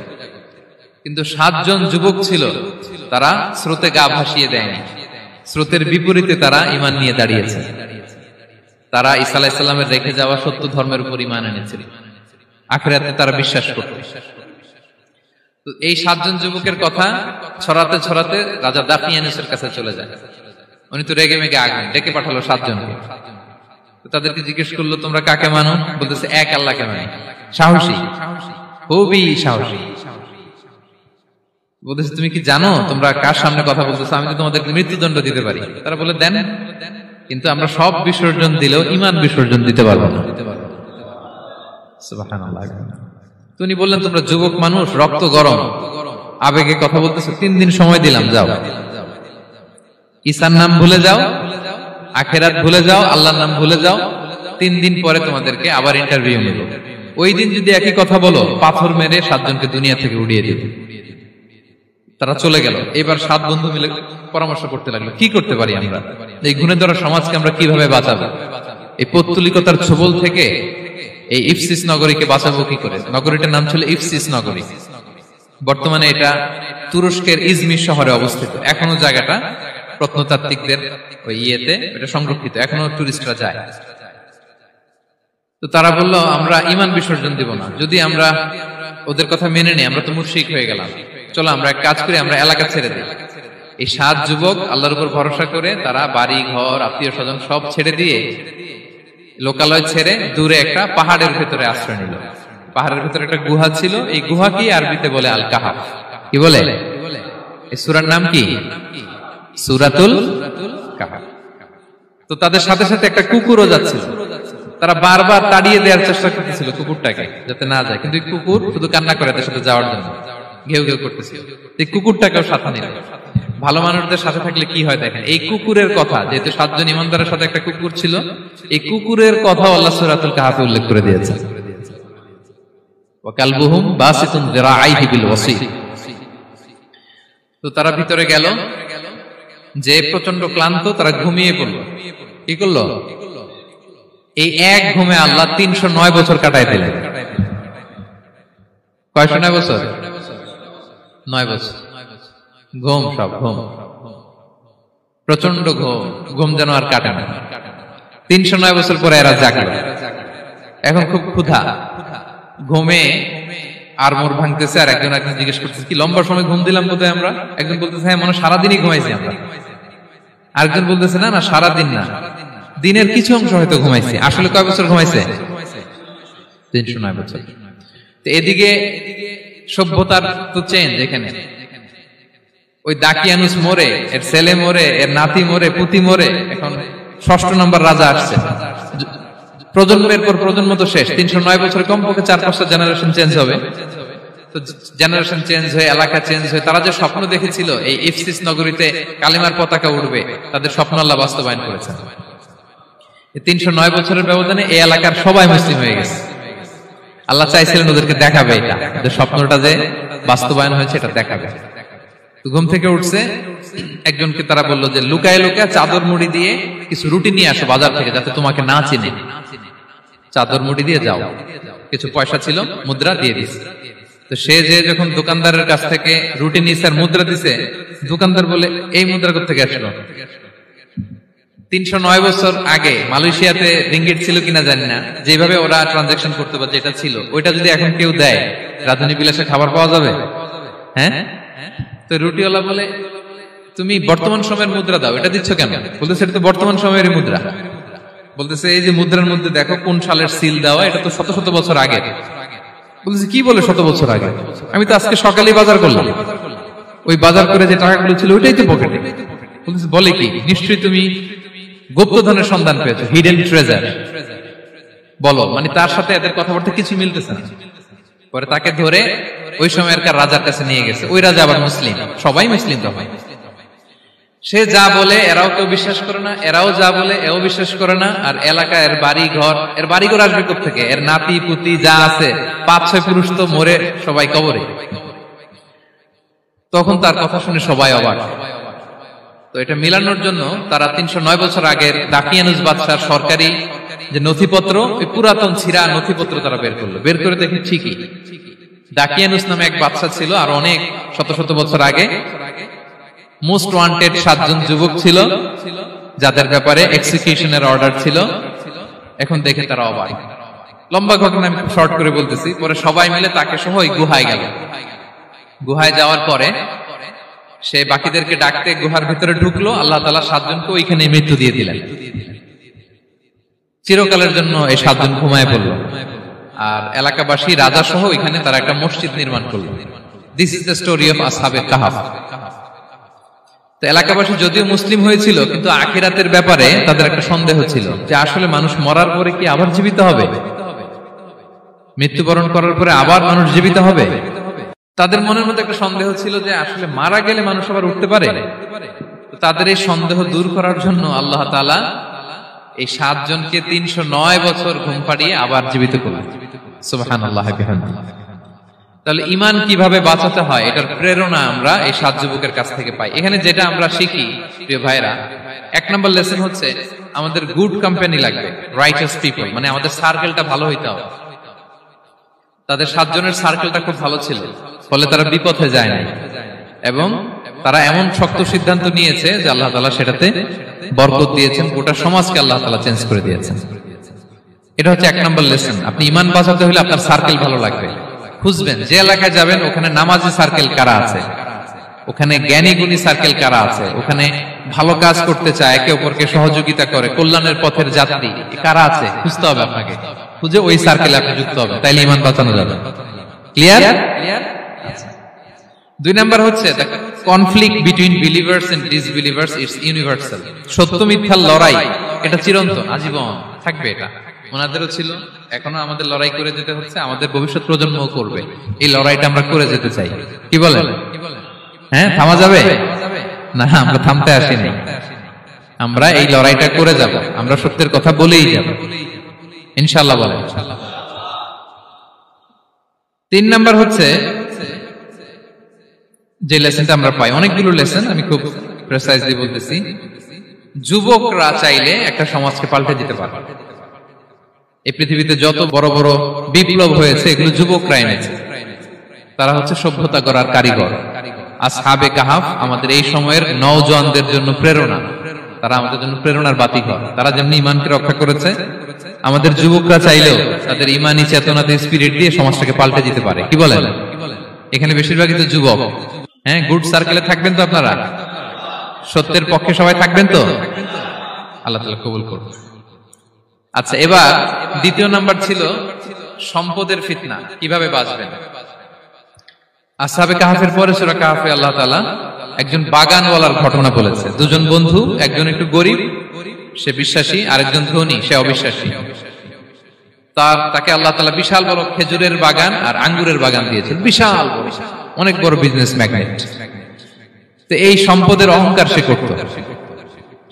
কিন্তু 7 জন যুবক ছিল, তারা স্রোতে গা ভাসিয়ে দেয়নি, স্রোতের বিপরীতে তারা ঈমান নিয়ে দাঁড়িয়েছে। তারা ঈসা আলাইহিস সালামের রেখে যাওয়া সত্য ধর্মের উপর ঈমান এনেছিল, আখিরাতে তারা বিশ্বাস করত। তো এই 7 জন যুবকের কথা ছড়াতে ছড়াতে রাজা দাকিয়ানুসের কাছে চলে যায়। উনি তো রেগে মেগে আগুন ডেকে পাঠালো 7 জনকে। তো তাদেরকে জিজ্ঞেস করলো, তোমরা কাকে মানো? বলতেছে এক আল্লাহকে মানি। সাহসী, খুবই সাহসী। বলতেছে তুমি কি জানো তোমরা কার সামনে কথা বলতেছো? আমি তো তোমাদেরকে মৃত্যুদণ্ড দিতে পারি। তারা বলে দেন, কিন্তু আমরা সব বিসর্জন দিলেও ঈমান বিসর্জন দিতে পারবো না। সুবহানাল্লাহ। তিনি বললেন, তোমরা যুবক মানুষ, রক্ত গরম, আবেগে কথা বলতেছো, 3 দিন সময় দিলাম, যাও, ঈসার নাম ভুলে যাও, আখিরাত ভুলে যাও, আল্লাহর নাম ভুলে যাও। 3 দিন পরে তোমাদেরকে আবার ইন্টারভিউ নেব। ওই দিন যদি একই কথা বলো, পাথর মেরে 7 জনকে দুনিয়া থেকে উড়িয়ে দেব। তারা চলে গেল। এবার 7 বন্ধু মিলে পরামর্শ করতে লাগলো, কি করতে পারি আমরা, এই গুণে ধরা সমাজকে আমরা কিভাবে বাঁচাবো, এই পৌত্তলিকতার ছোবল থেকে এই ইফসিস নগরীকে বাঁচাবো কি করে। নগরীটার নাম ছিল ইফসিস নগরী। বর্তমানে এটা তুরস্কের ইজমির শহরে অবস্থিত। এখনো জায়গাটা প্রত্নতাত্ত্বিকদের ওই ইয়েতে এটা সংরক্ষিত, এখনো টুরিস্টরা যায়। তো তারা বলল, আমরা ঈমান বিসর্জন দিব না, যদি আমরা ওদের কথা মেনে নিই আমরা তো মুশরিক হয়ে গেলাম, চলো আমরা এক কাজ করি, আমরা এলাকা ছেড়ে দিই। এই 7 যুবক আল্লাহর উপর ভরসা করে তারা বাড়ি ঘর আত্মীয় স্বজন সব ছেড়ে দিয়ে, লোকালয় ছেড়ে দূরে একটা পাহাড়ের ভেতরে আশ্রয় নিল। পাহাড়ের ভেতরে একটা গুহা ছিল, এই গুহাকে আরবিতে বলে আল কাহাফ। কি বলে? এই সূরার নাম কি? সূরাতুল কাহাফ। তো তাদের সাথে সাথে একটা কুকুরও যাচ্ছিল। তারা বারবার তাড়িয়ে দেওয়ার চেষ্টা করতেছিল কুকুরটাকে, যাতে না যায়, কিন্তু কুকুর শুধু কান্না করে তাদের সাথে যাওয়ার জন্য ঘেউ ঘেউ করতেছিল। এই কুকুরটাকেও সাথে নিল। ভালো মানুষদের সাথে থাকলে কি হয় দেখেন, এই কুকুরের কথা, যেহেতু 7 জন ইমানদারের সাথে একটা কুকুর ছিল, এই কুকুরের কথা আল্লাহ সূরাতুল কাহাফে উল্লেখ করে দিয়েছেন। ওয়া কালবুহুম বাসিতুন যিরাআইহি বিল ওয়াসি। তো তারা ভিতরে গেল, যে প্রচন্ড ক্লান্ত, তারা ঘুমিয়ে পড়ল। কি করলো? এই এক ঘুমে আল্লাহ 309 বছর কাটায় দিলেন। কয়শো 9 বছর? 9 বছর ঘুম, সব ঘুম, প্রচন্ড ঘুম, ঘুম যেন আর কাটে না। 309 বছর পরে এরা জাগলো, এখন খুব ক্ষুধা, ঘুমে আর মোর ভাঙতেছে, আর একজন জিজ্ঞেস করতেছে কি লম্বা সময় ঘুম দিলাম বোধহয় আমরা। একজন বলতেছে হ্যাঁ মনে সারাদিনই ঘুমাইছি আমরা। আরেকজন বলতেছে না না সারাদিন না, দিনের কিছু অংশ হয়তো ঘুমাইছি। আসলে কয় বছর ঘুমাইছে? 309 বছর। তো এদিকে সভ্যতার তো চেঞ্জ। এখানে ওই দাকিয়ানুস মরে, এর ছেলে মরে, এর নাতি মরে, পুতি মরে, এখন 6ষ্ঠ নম্বর রাজা আসছে। প্রজন্মের পর প্রজন্ম তো শেষ। 309 বছরে কমপক্ষে 4-5টা জেনারেশন চেঞ্জ হবে। তো জেনারেশন চেঞ্জ হয়ে, এলাকা চেঞ্জ হয়ে, তারা যে স্বপ্ন দেখেছিল এই ইফসিস নগরীতে কালিমার পতাকা উঠবে, তাদের স্বপ্ন আল্লাহ বাস্তবায়ন করেছেন। 309 বছরের ব্যবধানে এই এলাকার সবাই মুসলিম হয়ে গেছে। আল্লাহ চাইছিলেন ওদেরকে দেখাবে এটা, ওদের স্বপ্নটা যে বাস্তবায়ন হয়েছে এটা দেখাবে। ঘুম থেকে উঠছে, একজনকে তারা বললো যে লুকায় লুকায় চাদর মুড়ি দিয়ে কিছু রুটি নিয়ে আসো বাজার থেকে, যাতে তোমাকে না চিনে। চাদর মুড়ি দিয়ে যাও। কিছু পয়সা ছিল, মুদ্রা দিয়ে দিছে। তো সে যে যখন দোকানদারের কাছ থেকে রুটি নিছে আর মুদ্রা দিছে, দোকানদার বলে এই মুদ্রা কোথা থেকে আসলো? 309 বছর আগে মালয়েশিয়াতে রিঙ্গিট ছিল কিনা জানি না, যেভাবে ওরা ট্রানজাকশন করতে পারে যেটা ছিল, ওইটা যদি এখন কেউ দেয় রাজধানী বিলাসে খাবার পাওয়া যাবে? হ্যাঁ। তো রুটিওয়ালা বলে তুমি বর্তমান সময়ের মুদ্রা দাও, এটা দিচ্ছ কেন? বলতেছে এটা তো বর্তমান সময়ের মুদ্রা। বলতেছে এই যে মুদ্রার মধ্যে দেখো কোন সালের সিল দেওয়া, এটা তো শত শত বছর আগে। বলতেছে কি বলে শত বছর আগে? আমি তো আজকে সকালেই বাজার করলাম, ওই বাজার করে যে টাকাগুলো ছিল ওইটাই তো পকেটে। বলতেছে বলে কি? নিশ্চয়ই তুমি গুপ্তধনের সন্ধান পেয়েছো, হিডেন ট্রেজার। বলো, মানে তার সাথে এদের কথাবার্তা কিছু মিলতেছে না। পরে তাকে ধরে ওই সময়কার রাজার কাছে নিয়ে গেছে। ওই রাজা আবার মুসলিম, সবাই মুসলিম তখন। সে যা বলে এরাও কেউ বিশ্বাস করে না, এরাও যা বলে এও বিশ্বাস করে না। আর এলাকা এর বাড়িঘর আসবে কোত্থেকে? এর নাতি পুতি যা আছে 5-6 পুরুষ তো মরে সবাই কবরে। তখন তার কথা শুনে সবাই অবাক। তো এটা মিলানোর জন্য তারা 309 বছর আগের দাকিয়ানুস বাদশার সরকারি যে নথিপত্র, ওই পুরাতন ছিঁড়া নথিপত্র তারা বের করলো। বের করে দেখে ঠিকই দাকিয়ানুস নামে এক বাদশা ছিল, আর অনেক শত শত বছর আগে মোস্ট ওয়ান্টেড 7 জন যুবক ছিল, যাদের ব্যাপারে এক্সিকিউশনের অর্ডার ছিল। এখন দেখে তারা অবাক। লম্বা ঘটনা আমি শর্ট করে বলতেছি। পরে সবাই মিলে তাকে সহ ওই গুহায় গেল। গুহায় যাওয়ার পরে সে বাকিদেরকে ডাকতে গুহার ভিতরে ঢুকলো। আল্লাহ তাআলা 7 জনকে ওইখানে মৃত্যু দিয়ে দিলেন। চিরকালের জন্য এই 7 জন ঘুমায় পড়ল। আর এলাকাবাসী রাজা সহ ওইখানে তারা একটা মসজিদ নির্মাণ করলো। This is the story of আসহাবে কাহাফ। তো এলাকাবাসী যদিও মুসলিম হয়েছিল, কিন্তু আখিরাতের ব্যাপারে তাদের একটা সন্দেহ ছিল যে আসলে মানুষ মরার পরে কি আবার জীবিত হবে? মৃত্যুবরণ করার পরে আবার মানুষ জীবিত হবে? তাদের মনের মধ্যে একটা সন্দেহ ছিল যে আসলে মারা গেলে মানুষ আবার উঠতে পারে। তাদের এই সন্দেহ দূর করার জন্য আল্লাহ তাআলা এই 7 জনকে 309 বছর ঘুম পাড়িয়ে আবার জীবিত করলেন। সুবহানাল্লাহ বিহামদিহি। তাহলে ঈমান কিভাবে বাঁচাতে হয় এটার প্রেরণা আমরা এই 7 যুবকের কাছ থেকে পাই। এখানে যেটা আমরা শিখি প্রিয় ভাইরা, 1 নম্বর লেসন হচ্ছে আমাদের গুড কোম্পানি লাগবে, রাইটাস পিপল, মানে আমাদের সার্কেলটা ভালো হইতে হবে। তাদের 7 জনের সার্কেলটা খুব ভালো ছিল, ফলে তারা বিপথে যায় নাই এবং তারা এমন শক্ত সিদ্ধান্ত নিয়েছে যে আল্লাহ তাআলা সেটাতে বরকত দিয়েছেন, গোটা সমাজকে আল্লাহ তাআলা চেঞ্জ করে দিয়েছেন। এটা হচ্ছে 1 নম্বর লেসন। আপনি ঈমান বাঁচাতে হলে আপনার সার্কেল ভালো লাগবে। খুঁজবেন যে এলাকায় যাবেন ওখানে নামাজি সার্কেল কারা আছে, ওখানে জ্ঞানী গুণী সার্কেল কারা আছে, ওখানে ভালো কাজ করতে চায়, একে অপরকে সহযোগিতা করে, কল্যাণের পথের যাত্রী কারা আছে খুঁজতে হবে আপনাকে। খুঁজে ওই সার্কেলে আপনি যুক্ত হবে, তাইলে ঈমান বাঁচানো যাবে। ক্লিয়ার? 2 নাম্বার হচ্ছে conflict between believers and disbelievers it's universal. সত্য মিথ্যার লড়াই এটা চিরন্তন, আজীবন থাকবে। এটা ওনাদেরও ছিল, এখনো আমাদের লড়াই করে যেতে হচ্ছে, আমাদের ভবিষ্যৎ প্রজন্মও করবে। এই লড়াইটা আমরা করে যেতে চাই। কি বলেন? হ্যাঁ, থামা যাবে না? আমরা থামতে আসিনি, আমরা এই লড়াইটা করে যাব। আমরা সত্যের কথা বলেই যাব ইনশাআল্লাহ। বলেন। 3 নাম্বার হচ্ছে যে লেসনটা আমরা পাই, অনেকগুলো লেসন, আমি খুব প্রেসাইজলি বলতেছি। যুবকরা চাইলে একটা সমাজকে পাল্টে দিতে পারে। এই পৃথিবীতে যত বড় বড় বিপ্লব হয়েছে এগুলো যুবকরা এনেছে। তারা হচ্ছে সভ্যতা গড়ার কারিগর। আসহাবে কাহাফ আমাদের এই সময়ের নওজওয়ানদের জন্য প্রেরণা। তারা আমাদের জন্য প্রেরণার বাতিঘর। তারা যেমনি ঈমানকে রক্ষা করেছে, আমাদের যুবকরা চাইলেও তাদের ঈমানি চেতনাতে স্পিরিট দিয়ে সমাজটাকে পাল্টে দিতে পারে। কি বলেন? এখানে বেশিরভাগই তো যুবক। হ্যাঁ, গুড সার্কেলে থাকবেন তো আপনারা? সত্যের পক্ষে সবাই থাকবেন তো? আল্লাহ তাআলা কবুল করুন। আচ্ছা, এবার দ্বিতীয় নাম্বার ছিল সম্পদের ফিতনা, কিভাবে বাঁচবেন। আসহাবে কাহফের পরে সূরা কাহফে আল্লাহ তাআলা একজন বাগানওয়ালার ঘটনা বলেছে। দুজন বন্ধু, একজন একটু গরিব, সে বিশ্বাসী, আরেকজন ধনী, সে অবিশ্বাসী। তাকে আল্লাহ তাআলা বিশাল বড় খেজুরের বাগান আর আঙ্গুরের বাগান দিয়েছেন, বিশাল বড়, অনেক বড় বিজনেস ম্যাগনেট। তো এই সম্পদের অহংকার সে করত।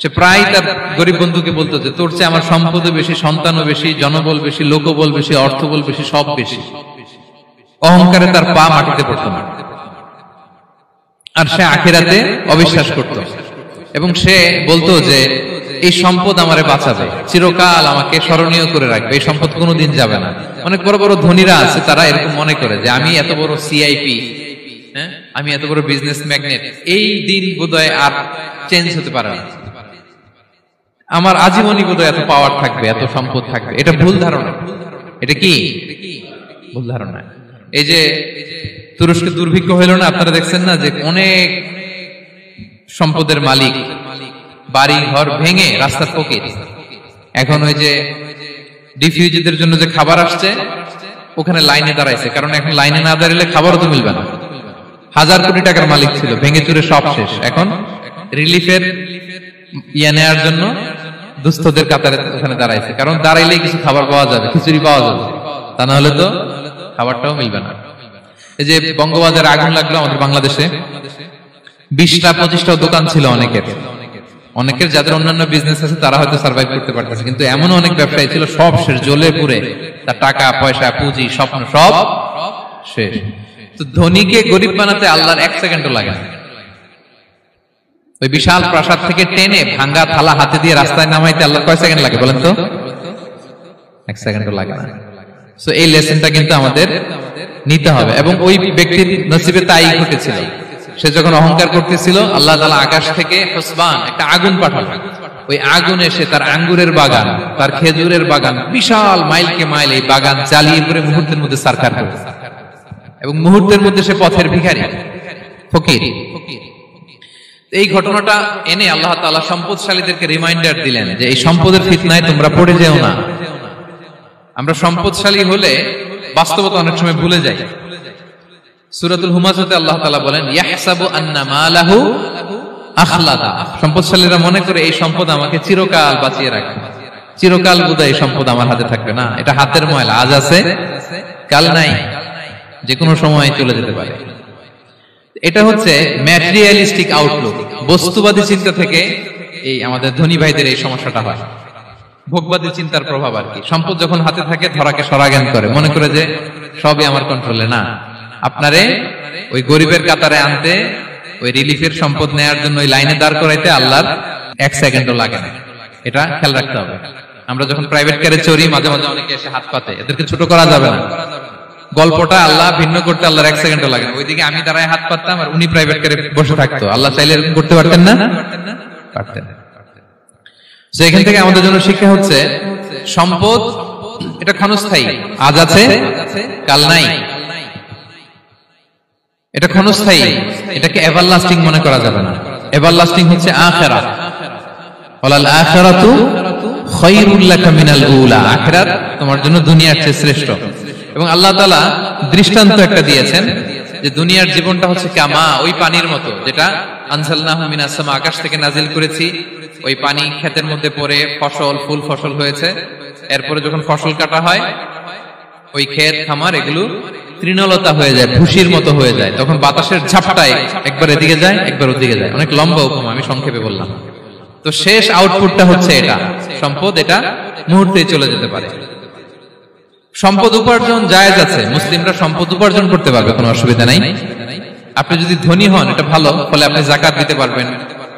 সে প্রায় তার গরিব বন্ধুকে বলতো যে তোর চেয়ে আমার সম্পদও বেশি, সন্তানও বেশি, জনবল বেশি, লোকবল বেশি, অর্থবল বেশি, সব বেশি। অহংকারে তার পা মাটিতে পড়তো না। আর সে আখিরাতে অবিশ্বাস করত এবং সে বলতো যে এই সম্পদ আমারে বাঁচাবে, চিরকাল আমাকে স্মরণীয় করে রাখবে, এই সম্পদ কোনোদিন যাবে না। অনেক বড় বড় ধনীরা আছে, তারা এরকম মনে করে যে আমি এত বড় সিআইপি, হ্যাঁ, আমি এত বড় বিজনেস ম্যাগনেট, এই দিন বোধহয় আর চেঞ্জ হতে পারে না, আমার আজীবনই বোধহয় এত পাওয়ার থাকবে, এত সম্পদ থাকবে। এটা ভুল ধারণা। এটা কি ভুল ধারণা? এই যে তুরস্কে দুর্ভিক্ষ হইল না, আপনারা দেখছেন না যে অনেক সম্পদের মালিক বাড়ি ঘর ভেঙে রাস্তার ফকির। এখন ওই যে ডিফিউজিদের জন্য যে খাবার আসছে, ওখানে লাইনে দাঁড়াইছে, কারণ এখন লাইনে না দাঁড়ালে খাবারও তো মিলবে না। 1000 কোটি টাকার মালিক ছিল, ভেঙে চুরে সব শেষ। এখন রিলিফের নেওয়ার জন্য দুস্থদের কাতারে ওখানে দাঁড়াইছে, কারণ দাঁড়াইলেই কিছু খাবার পাওয়া যাবে, খিচুড়ি পাওয়া যাবে, তা না হলে তো খাবারটাও মিলবে না। এই যে বঙ্গবাজারে আগুন লাগলো আমাদের বাংলাদেশে, 20টা 25টা দোকান ছিল অনেকের যাদের অন্যান্য বিজনেস আছে তারা হয়তো সার্ভাইভ করতে পারতেছে, কিন্তু এমন অনেক ব্যবসায়ী ছিল সব শেষ, জ্বলে পুড়ে তার টাকা পয়সা পুঁজি স্বপ্ন সব শেষ। তো ধনীকে গরিব বানাতে আল্লাহর 1 সেকেন্ডও লাগে না। ওই বিশাল প্রাসাদ থেকে টেনে ভাঙ্গা থালা হাতে দিয়ে রাস্তায় নামাইতে আল্লাহর কয় সেকেন্ড লাগে বলেন তো? 1 সেকেন্ডও লাগে না। সো এই লেসনটা কিন্তু আমাদের নিতে হবে। এবং ওই ব্যক্তির নসিবে তাই ঘটেছিল। সে যখন অহংকার করতেছিল, আল্লাহ তাআলা আকাশ থেকে হুসবান একটা আগুন পাঠালেন। ওই আগুন এসে তার আঙ্গুরের বাগান, তার খেজুরের বাগান, বিশাল মাইলকে মাইল এই বাগান জ্বালিয়ে পুরো মুহূর্তের মধ্যে সারখার করে, এবং মুহূর্তের মধ্যে সে পথের ভিখারি, ফকির। এই ঘটনাটা এনে আল্লাহ তাআলা সম্পদশালীদেরকে রিমাইন্ডার দিলেন যে এই সম্পদের ফিতনায় তোমরা পড়ে যেও না। আমরা সম্পদশালী হলে বাস্তবতা অনেক সময় ভুলে যাই। সূরাতুল হুমাজাতে আল্লাহ তাআলা বলেন ইয়াহসাবু আন্না মালাহু আখলাদা। সম্পদশালীরা মনে করে এই সম্পদ আমাকে চিরকাল বাঁচিয়ে রাখবে, চিরকাল বোধহয় এই সম্পদ আমার হাতে থাকবে। না, এটা হাতের ময়লা, আজ আছে কাল নাই, যে কোনো সময় চলে যেতে পারে। এটা হচ্ছে ম্যাটেরিয়ালিস্টিক আউটলুক, বস্তুবাদী চিন্তা থেকে এই আমাদের ধনী ভাইদের এই সমস্যাটা হয়। ভোগবাদী চিন্তার প্রভাব আর কি। সম্পদ যখন হাতে থাকে ধরাকে সরাজ্ঞান করে, মনে করে যে সবই আমার কন্ট্রোলে। না, আপনারে ওই গরিবের কাতারে আনতে, ওই রিলিফের সম্পদ নেয়ার জন্য ওই লাইনে দাঁড় করাইতে আল্লাহর 1 সেকেন্ডও লাগে না। এটা খেয়াল রাখতে হবে। আমরা যখন প্রাইভেট কারে চড়ি, মাঝে মাঝে অনেকে এসে হাত পাতে, এদেরকে ছোট করা যাবে না। গল্পটা আল্লাহ ভিন্ন করতে আল্লাহর 1 সেকেন্ডও লাগে না। ওইদিকে আমি দাঁড়ায় হাত পাততাম আর উনি প্রাইভেট কারে বসে থাকতো। আল্লাহ চাইলে এরকম করতে পারতেন না? পারতেন। তো এখান থেকে আমাদের জন্য শিক্ষা হচ্ছে সম্পদ এটা ক্ষণস্থায়ী, আজ আছে কাল নাই। এটা ক্ষণস্থায়ী, এটাকে এভারলাস্টিং মনে করা যাবে না। এভারলাস্টিং হচ্ছে আখিরাত। ওয়ালাল আখিরাতু খায়রুল লাকা মিনাল উলা। আখিরাত তোমার জন্য দুনিয়ার চেয়ে শ্রেষ্ঠ। এবং আল্লাহ তাআলা দৃষ্টান্ত একটা দিয়েছেন যে দুনিয়ার জীবনটা হচ্ছে কামা, ওই পানির মতো যেটা আনজালনাহু মিনাস সামা, আকাশ থেকে নাজিল করেছি। ওই পানি ক্ষেতের মধ্যে পড়ে ফসল, ফুল ফসল হয়েছে। এরপরে যখন ফসল কাটা হয়, ওই ক্ষেত খামার এগুলো তৃণলতা হয়ে যায়, ভুসির মতো হয়ে যায়। তখন বাতাসের ঝাপটায় একবার এদিকে যায়, একবার ওদিকে যায়। অনেক লম্বা উপমা, আমি সংক্ষেপে বললাম। তো শেষ আউটপুটটা হচ্ছে এটা, সম্পদ এটা মুহূর্তেই চলে যেতে পারে। সম্পদ উপার্জন জায়েজ আছে, মুসলিমরা সম্পদ উপার্জন করতে পারবে, কোনো অসুবিধা নাই। আপনি যদি ধনী হন এটা ভালো, ফলে আপনি যাকাত দিতে পারবেন,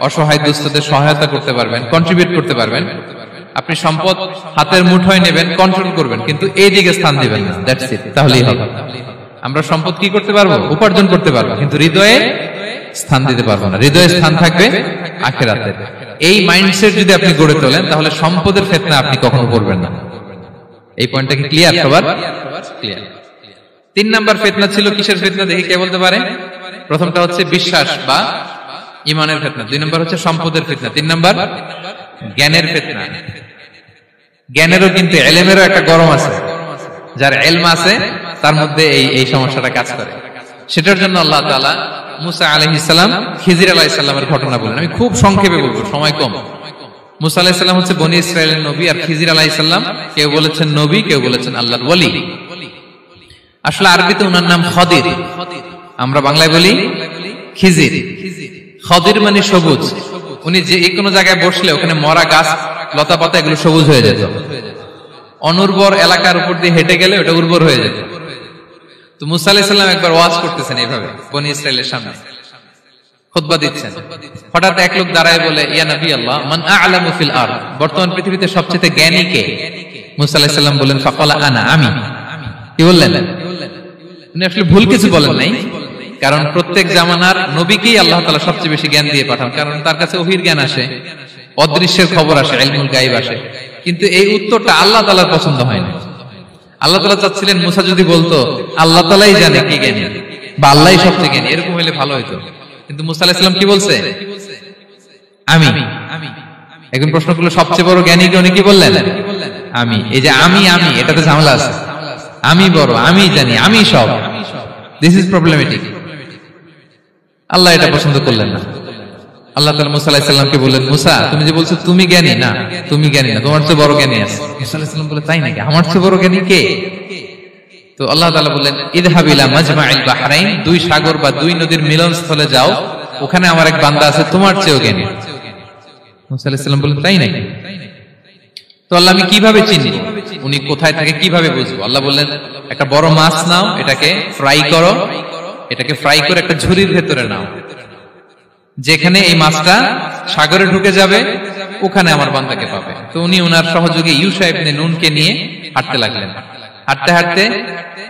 অসহায় দুস্থদের সহায়তা করতে পারবেন, কন্ট্রিবিউট করতে পারবেন। আপনি সম্পদ হাতের মুঠোয় নেবেন, কন্ট্রোল করবেন, কিন্তু এই দিকে স্থান দিবেন না। দ্যাটস ইট, তাহলেই হবে। আমরা সম্পদ কি করতে পারবো? উপার্জন করতে পারবো, কিন্তু হৃদয়ে স্থান দিতে পারবো না। হৃদয়ে স্থান থাকবে আখিরাতে। এই মাইন্ডসেট যদি আপনি গড়ে তোলেন তাহলে সম্পদের ফিতনা আপনি কখনো পড়বেন না। এই পয়েন্টটা কি ক্লিয়ার সবার? ক্লিয়ার। 3 নাম্বার ফিতনা ছিল কিসের ফিতনা দেখি কে বলতে পারে? প্রথমটা হচ্ছে বিশ্বাস বা ঈমানের ফিতনা, 2 নাম্বার হচ্ছে সম্পদের ফিতনা, 3 নাম্বার জ্ঞানের ফিতনা। জ্ঞানেরও কিন্তু ইলমেরও একটা গরম আছে, যার ইলম আছে তার মধ্যে এই সমস্যাটা কাজ করে। সেটার জন্য আল্লাহ তাআলা মুসা আলাইহিস সালাম খিজির আলাইহিস সালামের ঘটনা বলেন। আমি খুব সংক্ষেপে বলবো, সময় কম। মুসা আলাইহিস সালাম হচ্ছে বনি ইসরাইলের নবী, আর খিজির আলাইহিস সালাম কেউ বলেছেন নবী, কেউ বলেছেন আল্লাহর ওলি। আসলে আরবিতে ওনার নাম খদির, আমরা বাংলায় বলি খিজির। খদির মানে সবুজ। উনি যে কোনো জায়গায় বসলে ওখানে মরা গাছ লতা পাতা এগুলো সবুজ হয়ে যেত, অনুর্বর এলাকার উপর দিয়ে হেঁটে গেলে ওটা উর্বর হয়ে যেত। তো মুসা আলাইহিস সালাম একবার ওয়াজ করতেছেন এইভাবে বনি ইসরাইলের সামনে, খুতবা দিচ্ছেন। হঠাৎ এক লোক দাঁড়ায় বলে, ইয়া নবী আল্লাহ, মান আ'লামু ফিল আরদ, বর্তমান পৃথিবীতে সবচেয়ে জ্ঞানী কে? মুসা আলাইহিস সালাম বলেন, ফাকালা আনা, আমি। কি বললেন? উনি আসলে ভুল কিছু বলেন নাই, কারণ প্রত্যেক জামানার নবীকেই আল্লাহ তাআলা সবচেয়ে বেশি জ্ঞান দিয়ে পাঠান, কারণ তার কাছে ওহীর জ্ঞান আসে, অদৃশ্যের খবর আসে, ইলমুল গায়ব আসে। কিন্তু এই উত্তরটা আল্লাহ তাআলার পছন্দ হয় না। আল্লাহ তাআলা চাচ্ছিলেন মুসা যদি বলতো আল্লাহ তাআলাই জানে কি জ্ঞানী বা আল্লাহই সবচেয়ে জ্ঞানী, এরকম হলে ভালো হতো। কিন্তু মুসা আলাইহিস সালাম কি বলছে? আমি। এখন প্রশ্ন করলো সবচেয়ে বড় জ্ঞানী কে? উনি কি বললেন? আমি। এই যে আমি এটাতে ঝামেলা আছে। আমি বড়, আমি জানি, আমি সব, দিস ইজ প্রবলেমেটিক। আল্লাহ এটা পছন্দ করলেন না। আল্লাহ তাআলা মুসা আলাইহিস সালামকে বললেন, মুসা তুমি যে বলছো তুমি জ্ঞানী, না তুমি জ্ঞানী না, তোমার চেয়ে বড় জ্ঞানী আছে। মুসা আলাইহিস সালাম বলে, তাই নাকি? আমার চেয়ে বড় জ্ঞানী কে? তো আল্লাহ তাআলা বললেন, ইযহাব ইলা মাজমাইল বাহরাইন, 2 সাগর বা 2 নদীর মিলনস্থলে যাও, ওখানে আমার এক বান্দা আছে তোমার চেয়েও জ্ঞানী। মুসা আলাইহিস সালাম বললেন, তাই নাকি? তো আল্লাহ, আমি কিভাবে চিনব উনি কোথায় থাকে, কিভাবে বুঝবো? আল্লাহ বললেন, একটা বড় মাছ নাও, এটাকে ফ্রাই করো, এটাকে ফ্রাই করে একটা ঝুড়ির ভেতরে নাও, যেখানে এই মাছটা সাগরে ঢুকে যাবে ওখানে আমার বান্দাকে পাবে। তো উনি ওনার সহযোগী ইউশা ইবনে নুনকে নিয়ে হাঁটতে লাগলেন। হাঁটতে হাঁটতে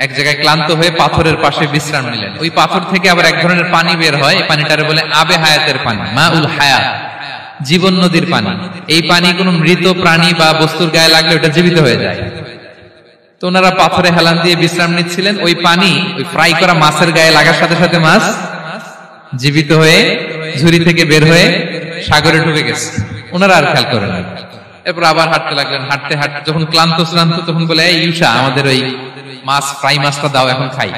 এক জায়গায় ক্লান্ত হয়ে পাথরের পাশে বিশ্রাম নিলেন। ওই পাথর থেকে আবার এক ধরনের পানি বের হয়, এই পানিটারে বলে আবে হায়াতের পানি, মাউল হায়াত, জীবন নদীর পানি। এই পানি কোনো মৃত প্রাণী বা বস্তুর গায়ে লাগলে ওটা জীবিত হয়ে যায়। তো ওনারা পাথরে হেলান দিয়ে বিশ্রাম নিচ্ছিলেন। ওই পানি ওই ফ্রাই করা মাছের গায়ে লাগার সাথে সাথে মাছ জীবিত হয়ে ঝুড়ি থেকে বের হয়ে সাগরে ঢুকে গেছে। ওনারা আর খেয়াল করেন না। এরপর আবার হাঁটতে লাগলেন। হাঁটতে হাঁটতে যখন ক্লান্ত তখন বলে, এই ইউশা, আমাদের ওই মাছ ফ্রাই মাছটা দাও, এখন খাই।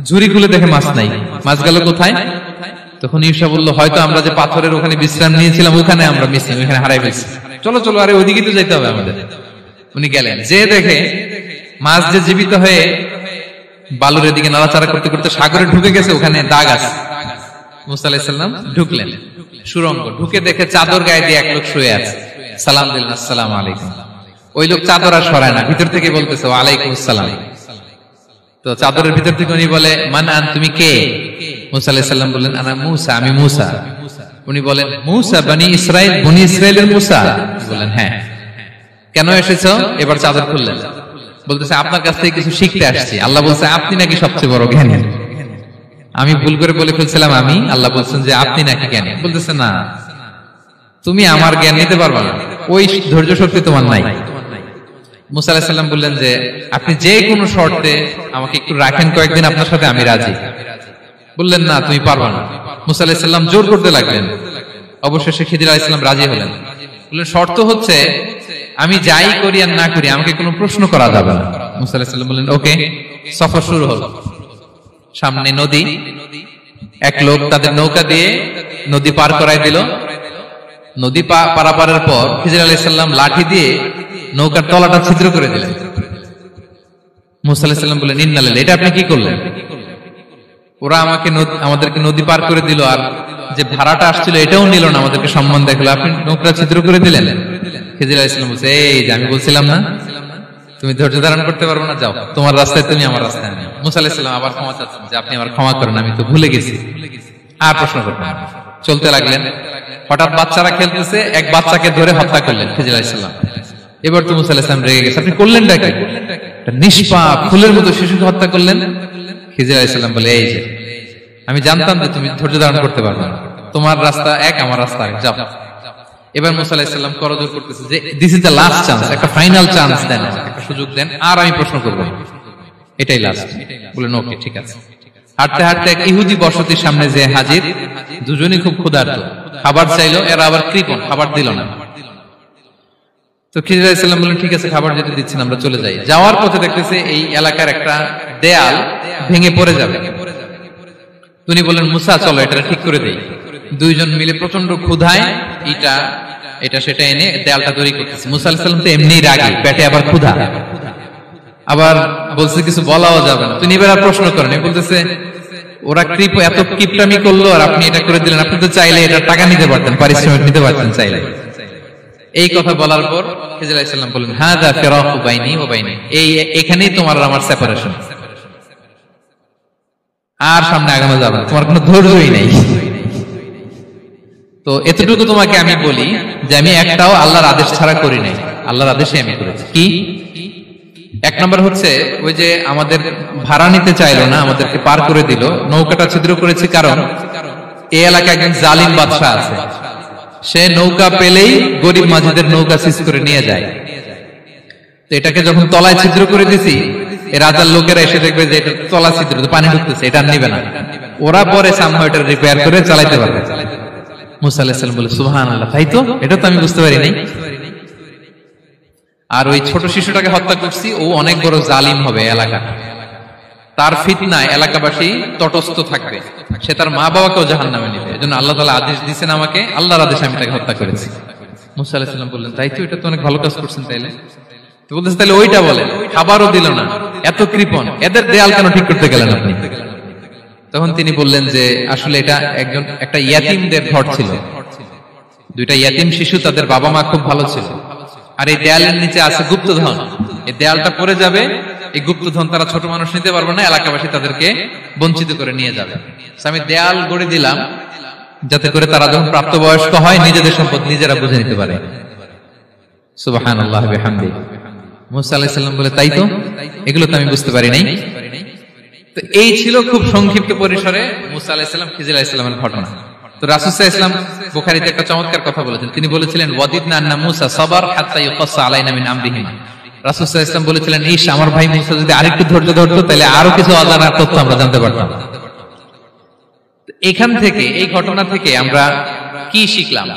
ঝুড়ি খুলে দেখে মাছ নাই। মাছ গেল কোথায়? তখন ইউশা বলল, হয়তো আমরা যে পাথরের ওখানে বিশ্রাম নিয়েছিলাম ওখানে আমরা মিসিং, ওখানে হারাই ফেলছি। চলো চলো, আরে ওইদিকে তো যেতে হবে আমাদের। উনি গেলেন, যে দেখে মাছ যে জীবিত হয়ে বালুর দিকে নাড়াচাড়া করতে করতে সাগরে ঢুকে গেছে, ওখানে দাগ আছে। মুসা আলাইহিস সালাম ঢুকলেন সুরঙ্গ, ঢুকে দেখে চাদর গায়ে দিয়ে এক লোক শুয়ে আছে। সালাম দিলেন, আসসালামু আলাইকুম। ওই লোক চাদর আর সরায় না, ভিতর থেকে বলতেছে, ওয়া আলাইকুম আসসালাম। তো চাদরের ভিতর থেকে উনি বলে, মান আন, তুমি কে? মুসা আলাইহিস সালাম বললেন, আনা মুসা, আমি মুসা। উনি বলেন, মুসা বনি ইসরাইল, বনি ইসরাইলের মুসা? বলেন, হ্যাঁ। কেন এসেছো? এবার চাদর খুললেন। বলতেছে, আপনার কাছ থেকে কিছু শিখতে আসছি। আল্লাহ বলছে, আপনি নাকি সবচেয়ে বড় জ্ঞানী। আমি ভুল করে বলে ফেলছিলাম আমি। আল্লাহ বলছেন যে আপনি নাকি জ্ঞানী। বলতেছে, না, তুমি আমার জ্ঞান নিতে পারবে না, ওই ধৈর্য শক্তি তোমার নাই। মুসা আলাইহিস সালাম বললেন যে, আপনি যে কোনো শর্তে আমাকে একটু রাখেন কয়েকদিন আপনার সাথে, আমি রাজি। বললেন, না, তুমি পারবে না। মুসা আলাইহিস সালাম জোর করতে লাগলেন। অবশেষে খিজির আলাইহিস সালাম রাজি হলেন। বললেন, শর্ত হচ্ছে আমি যাই করি আর না করি আমাকে কোনো প্রশ্ন করা যাবে না। মুসা আলাইহিস সালাম বললেন, ওকে। সফর শুরু হলো। সামনে নদী, এক লোক তাদের নৌকা দিয়ে নদী পার করাই দিল। নদী পারাপারের পর খিজির আলাইহিস সালাম লাঠি দিয়ে নৌকার তলাটা ছিদ্র করে দিলেন। মুসা আলাইহিস সালাম বললেন, ইন্না লিল্লাহি, এটা আপনি কি করলেন? ওরা আমাদেরকে নদী পার করে দিল, আর যে ভাড়াটা আসছিল এটাও নিল না, আমাদেরকে সম্মান দেখালো, আপনি নৌকা ছিদ্র করে দিলেন। খিজির আলাইহিস সালাম বলছে, এই যে আমি বলছিলাম না তুমি ধৈর্য ধারণ করতে পারবো না, যাও, তোমার রাস্তায় তুমি, আমার রাস্তায় আমি। মুসা আলাইহিস সালাম আবার ক্ষমা চাচ্ছেন যে, আপনি আমার ক্ষমা করেন, আমি তো ভুলে গেছি, আর প্রশ্ন করবেন না। চলতে লাগলেন। হঠাৎ বাচ্চারা খেলতেছে, এক বাচ্চাকে ধরে হত্যা করলেন খিজির আলাইহিস সালাম। এবার তো মুসা আলাইহিস সালাম রেগে গেছে, আপনি করলেনটা কি? নিষ্পাপ ফুলের মতো শিশুকে হত্যা করলেন। খিজির আলাইহিস সালাম বলে, এই যে আমি জানতাম যে তুমি ধৈর্য ধারণ করতে পারবে না, তোমার রাস্তা এক, আমার রাস্তা এক, যাও। এবার মুসা আলাইহিস সালাম করজোর করতেছে যে this is the last chance, একটা ফাইনাল চান্স দেন, একটা সুযোগ দেন, আর আমি প্রশ্ন করব, এটাই লাস্ট। বললেন ওকে ঠিক আছে। হাঁটতে হাঁটতে এক ইহুদি বসতির সামনে যে হাজির, দুজনই খুব ক্ষুধার্ত, খাবার চাইলো, এরা আবার কৃপণ, খাবার দিল না। তো খিজির আলাইহিস সালাম বললেন ঠিক আছে, খাবার যেটা দিচ্ছেন আমরা চলে যাই। যাওয়ার পথে দেখতেছে এই এলাকার একটা দেয়াল ভেঙে পড়ে যাবে। তিনি বললেন মুসা চলো এটা ঠিক করে দেই। দুইজন মিলে প্রচন্ড ক্ষুধায় এটা সেটা এনে দেয়ালটা তৈরি করতেছে। মুসা আলাইহিস সালাম তো এমনি রাগী, পেটে আবার ক্ষুধা, আবার বলছে কিছু বলাও যাবে না। তিনি এবার প্রশ্ন করেন, বলতেছে ওরা এত কিপটামি করলো আর আপনি এটা করে দিলেন, আপনি তো চাইলে এটা টাকা নিতে পারতেন, পারিশ্রমিক নিতে পারতেন চাইলে। এই কথা বলার পর খিজির আলাইহিস সালাম বললেন হাযা ফিরাকু বাইনি ওয়া বাইনি, এখানেই তোমার আর আমার সেপারেশন, আর সামনে আগানো যাবে না, তোমার কোনো ধৈর্যই নাই। তো এতটুকু তোমাকে আমি বলি যে আমি একটাও আল্লাহর আদেশ ছাড়া করি নাই, আল্লাহর আদেশে আমি করেছি। কি? এক নম্বর হচ্ছে ওই যে আমাদের ভাড়া নিতে চাইলো না, আমাদেরকে পার করে দিল, নৌকাটা ছিদ্র করেছে, কারণ এই এলাকায় একজন জালিম বাদশা আছে, সে নৌকা পেলেই গরিব মাঝিদের নৌকা সিজ করে নিয়ে যায়। তো এটাকে যখন তলায় ছিদ্র করে দিছি, এই রাজার লোকেরা এসে দেখবে যে এটা তলা ছিদ্র, পানি ঢুকতেছে, এটা নিবে না, ওরা পরে সামহাও এটা রিপেয়ার করে চালাইতে পারবে। মুসা আলাইহিস সালাম বলে সুবহানাল্লাহ, তাই তো, এটা তো আমি বুঝতে পারি নাই। আর ওই ছোট শিশুটাকে হত্যা করছি, ও অনেক বড় জালিম হবে এলাকা, তার ফিতনায় এলাকাবাসী তটস্থ থাকবে, সে তার মা বাবাকেও জাহান্নামে নেবে, এজন্য আল্লাহ তাআলা আদেশ দিয়েছেন আমাকে, আল্লাহর আদেশে আমি তাকে হত্যা করেছি। মুসা আলাইহিস সালাম বললেন তাই তো, এটা তো অনেক ভালো কাজ করছেন তাইলে। তো বলতেছে তাহলে ওইটা বলেন, খাবারও দিল না, এত কৃপণ, এদের দেয়াল কেন ঠিক করতে গেলেন আপনি? তখন তিনি বললেন যে আসলে এটা একটা ইয়াতিমদের ঘর ছিল, দুইটা ইয়াতিম শিশু, তাদের বাবা মা খুব ভালো ছিল, আর এই দেয়ালের নিচে আছে গুপ্তধন, এই দেয়ালটা পড়ে যাবে, এই গুপ্তধন তারা ছোট মানুষ নিতে পারবে না, এলাকাবাসী তাদেরকে বঞ্চিত করে নিয়ে যাবে। আমি দেয়াল গড়ে দিলাম যাতে করে তারা যখন প্রাপ্তবয়স্ক হয় নিজেদের সম্পদ নিজেরা বুঝে নিতে পারে। সুবহানাল্লাহ বিহামদিহি। মুসা আলাইহিস সালাম বলে তাই তো, এগুলো তো আমি বুঝতে পারি নাই। তো এই ছিল খুব সংক্ষিপ্ত পরিসরে মুসা আলাইহিস সালাম খিজির আলাইহিস সালামের ঘটনা। তো রাসূল সাল্লাল্লাহু আলাইহি ওয়াসাল্লাম বুখারীতে একটা চমৎকার কথা বলেছেন, তিনি বলেছিলেন ওয়াদিদনা আন্না মুসা সাবার হাত্তা ইউকাসসা আলাইনা মিন আমরিহিম। রাসূল সাল্লাল্লাহু আলাইহি ওয়াসাল্লাম বলেছিলেন ইস, আমার ভাই মুসা যদি আরেকটু ধৈর্য ধরতো তাহলে আরো কিছু অজানা তথ্য আমরা জানতে পারতাম। এখান থেকে, এই ঘটনা থেকে আমরা কি শিখলাম?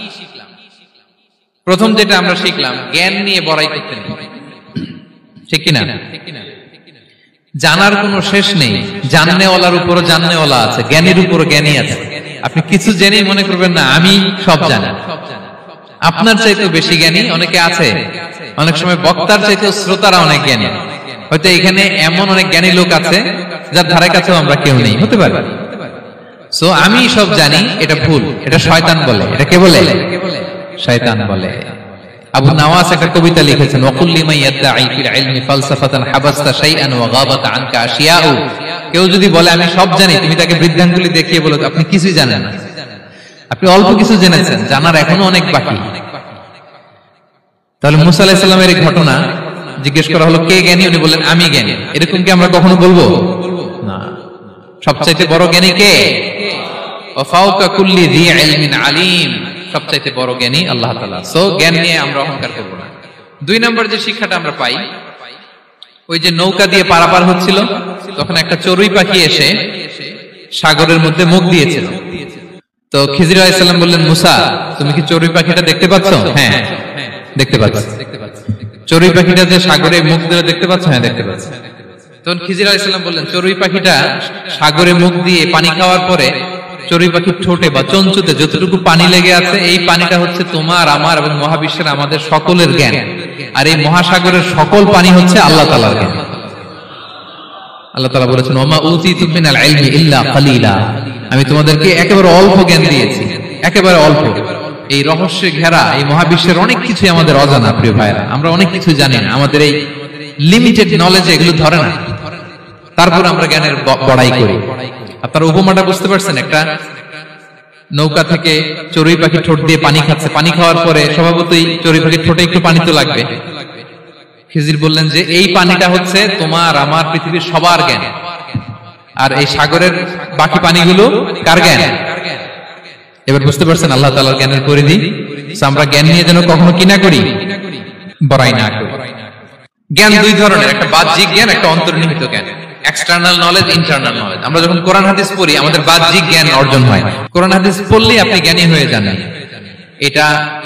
প্রথম যেটা আমরা শিখলাম, জ্ঞান নিয়ে বড়াই করতে নেই, ঠিক কিনা? জানার কোনো শেষ নেই, জাননেওয়ালার উপরও জাননেওয়ালা আছে, জ্ঞানীর উপরও জ্ঞানী আছে। আপনি কিছু জেনেই মনে করবেন না আমি সব জানি, আপনার চাইতেও বেশি জ্ঞানী অনেকে আছে। অনেক সময় বক্তার চাইতেও শ্রোতারা অনেক জ্ঞানী, হয়তো এখানে এমন অনেক জ্ঞানী লোক আছে যার ধারে কাছেও আমরা কেউ নেই, হতে পারে। সো আমি সব জানি, এটা ভুল, এটা শয়তান বলে। এটা কে বলে? শয়তান বলে। আবু নওয়াস একটা কবিতা লিখেছেন, ওয়াকুল লিমান ইয়াদঈ ফিল ইলমি ফালসাফাতান হাবাসতা শাইআন ওয়া গাবাত আনকা আশিয়াউ। কেউ যদি বলে আমি সব জানি, তুমি তাকে বৃদ্ধাঙ্গুলি দেখিয়ে বলো আপনি কিছুই জানেন না, আপনি অল্প কিছু জেনেছেন, জানার এখনো অনেক বাকি। তাহলে মুসা আলাইহিস সালামের এই ঘটনা জিজ্ঞেস করা হলো কে জ্ঞানী, উনি বললেন আমি জ্ঞানী। এরকম কি আমরা কখনো বলবো? না। সবচাইতে বড় জ্ঞানী কে? ওয়া ফাওকা কুল্লি যী ইলমিন আলিম, সবচাইতে বড় জ্ঞানী আল্লাহ তাআলা। সো জ্ঞান নিয়ে আমরা অহংকার করব না। দুই নম্বর যে শিক্ষাটা আমরা পাই, ওই যে নৌকা দিয়ে পারাপার হচ্ছিল, তখন একটা চড়ুই পাখি এসে সাগরের মধ্যে মুখ দিয়েছিল। তো খিজির আলাইহিস সালাম বললেন মুসা, তুমি কি চড়ুই পাখিটা দেখতে পাচ্ছ? হ্যাঁ দেখতে পাচ্ছি। চড়ুই পাখিটা যে সাগরে মুখ দিয়ে দেখতে পাচ্ছ? হ্যাঁ দেখতে পাচ্ছি। তখন খিজির আলাইহিস সালাম বললেন চড়ুই পাখিটা সাগরে মুখ দিয়ে পানি খাওয়ার পরে চড়ুই পাখির ঠোঁটে বা চঞ্চুতে যতটুকু পানি লেগে আছে, এই পানিটা হচ্ছে তোমার, আমার এবং মহাবিশ্বের আমাদের সকলের জ্ঞান। আর এই মহাসাগরের সকল পানি হচ্ছে আল্লাহ তাআলার জ্ঞান। আল্লাহ তাআলা বলেছেন ওমা উতিতুম মিনাল ইলমি ইল্লা কালিলা, আমি তোমাদেরকে একেবারে অল্প জ্ঞান দিয়েছি, একেবারে অল্প। এই রহস্যে ঘেরা এই মহাবিশ্বের অনেক কিছু আমাদের অজানা। প্রিয় ভাইরা, আমরা অনেক কিছু জানি না, আমাদের এই লিমিটেড নলেজ এগুলো ধরে না, তারপর আমরা জ্ঞানের বড়াই করি। আপনারা উপমাটা বুঝতে পারছেন? একটা নৌকা থেকে চড়ুই পাখি ঠোঁট দিয়ে পানি খাচ্ছে, পানি খাওয়ার পরে স্বভাবতই চড়ুই পাখির ঠোঁটে একটু পানি তো লাগবে। খিজির বললেন যে এই পানিটা হচ্ছে তোমার, আমার, পৃথিবীর সবার জ্ঞান, আর এই সাগরের বাকি পানিগুলো কার জ্ঞান? এবার বুঝতে পারছেন আল্লাহ তাআলার জ্ঞানের পরিধি? আমরা জ্ঞান নিয়ে যেন কখনো কি না করি, বড়াই না করি। জ্ঞান দুই ধরনের, একটা বাহ্যিক জ্ঞান, একটা অন্তর্নিহিত জ্ঞান। External knowledge, internal knowledge. আমরা যখন কোরআন হাদিস পড়ি আমাদের বাহ্যিক জ্ঞান অর্জন হয়। কোরআন হাদিস পড়লেই আপনি জ্ঞানী হয়ে যান। এটা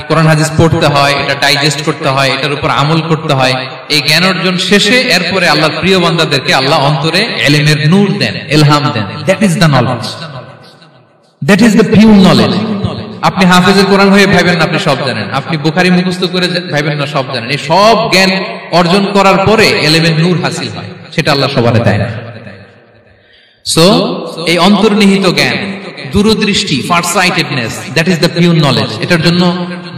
কোরআন হাদিস পড়তে হয়, এটা ডাইজেস্ট করতে হয়, এটার উপর আমল করতে হয়। এই জ্ঞান অর্জন শেষে এরপরে আল্লাহর প্রিয় বান্দাদেরকে আল্লাহ অন্তরে ইলমের নূর দেন, ইলহাম দেন। That is the knowledge, that is the pure knowledge. আপনি হাফেজে কোরআন হয়ে ভাবেন না আপনি সব জানেন, আপনি বুখারী মুখস্থ করে ভাবেন না সব জানেন। এই সব জ্ঞান অর্জন করার পরে ইলমের নূর হাসিল হয়, সেটা আল্লাহ সবারে দেয় না। সো এই অন্তর্নিহিত জ্ঞান, দূরদৃষ্টি, farsightedness, that is the pure knowledge. এটার জন্য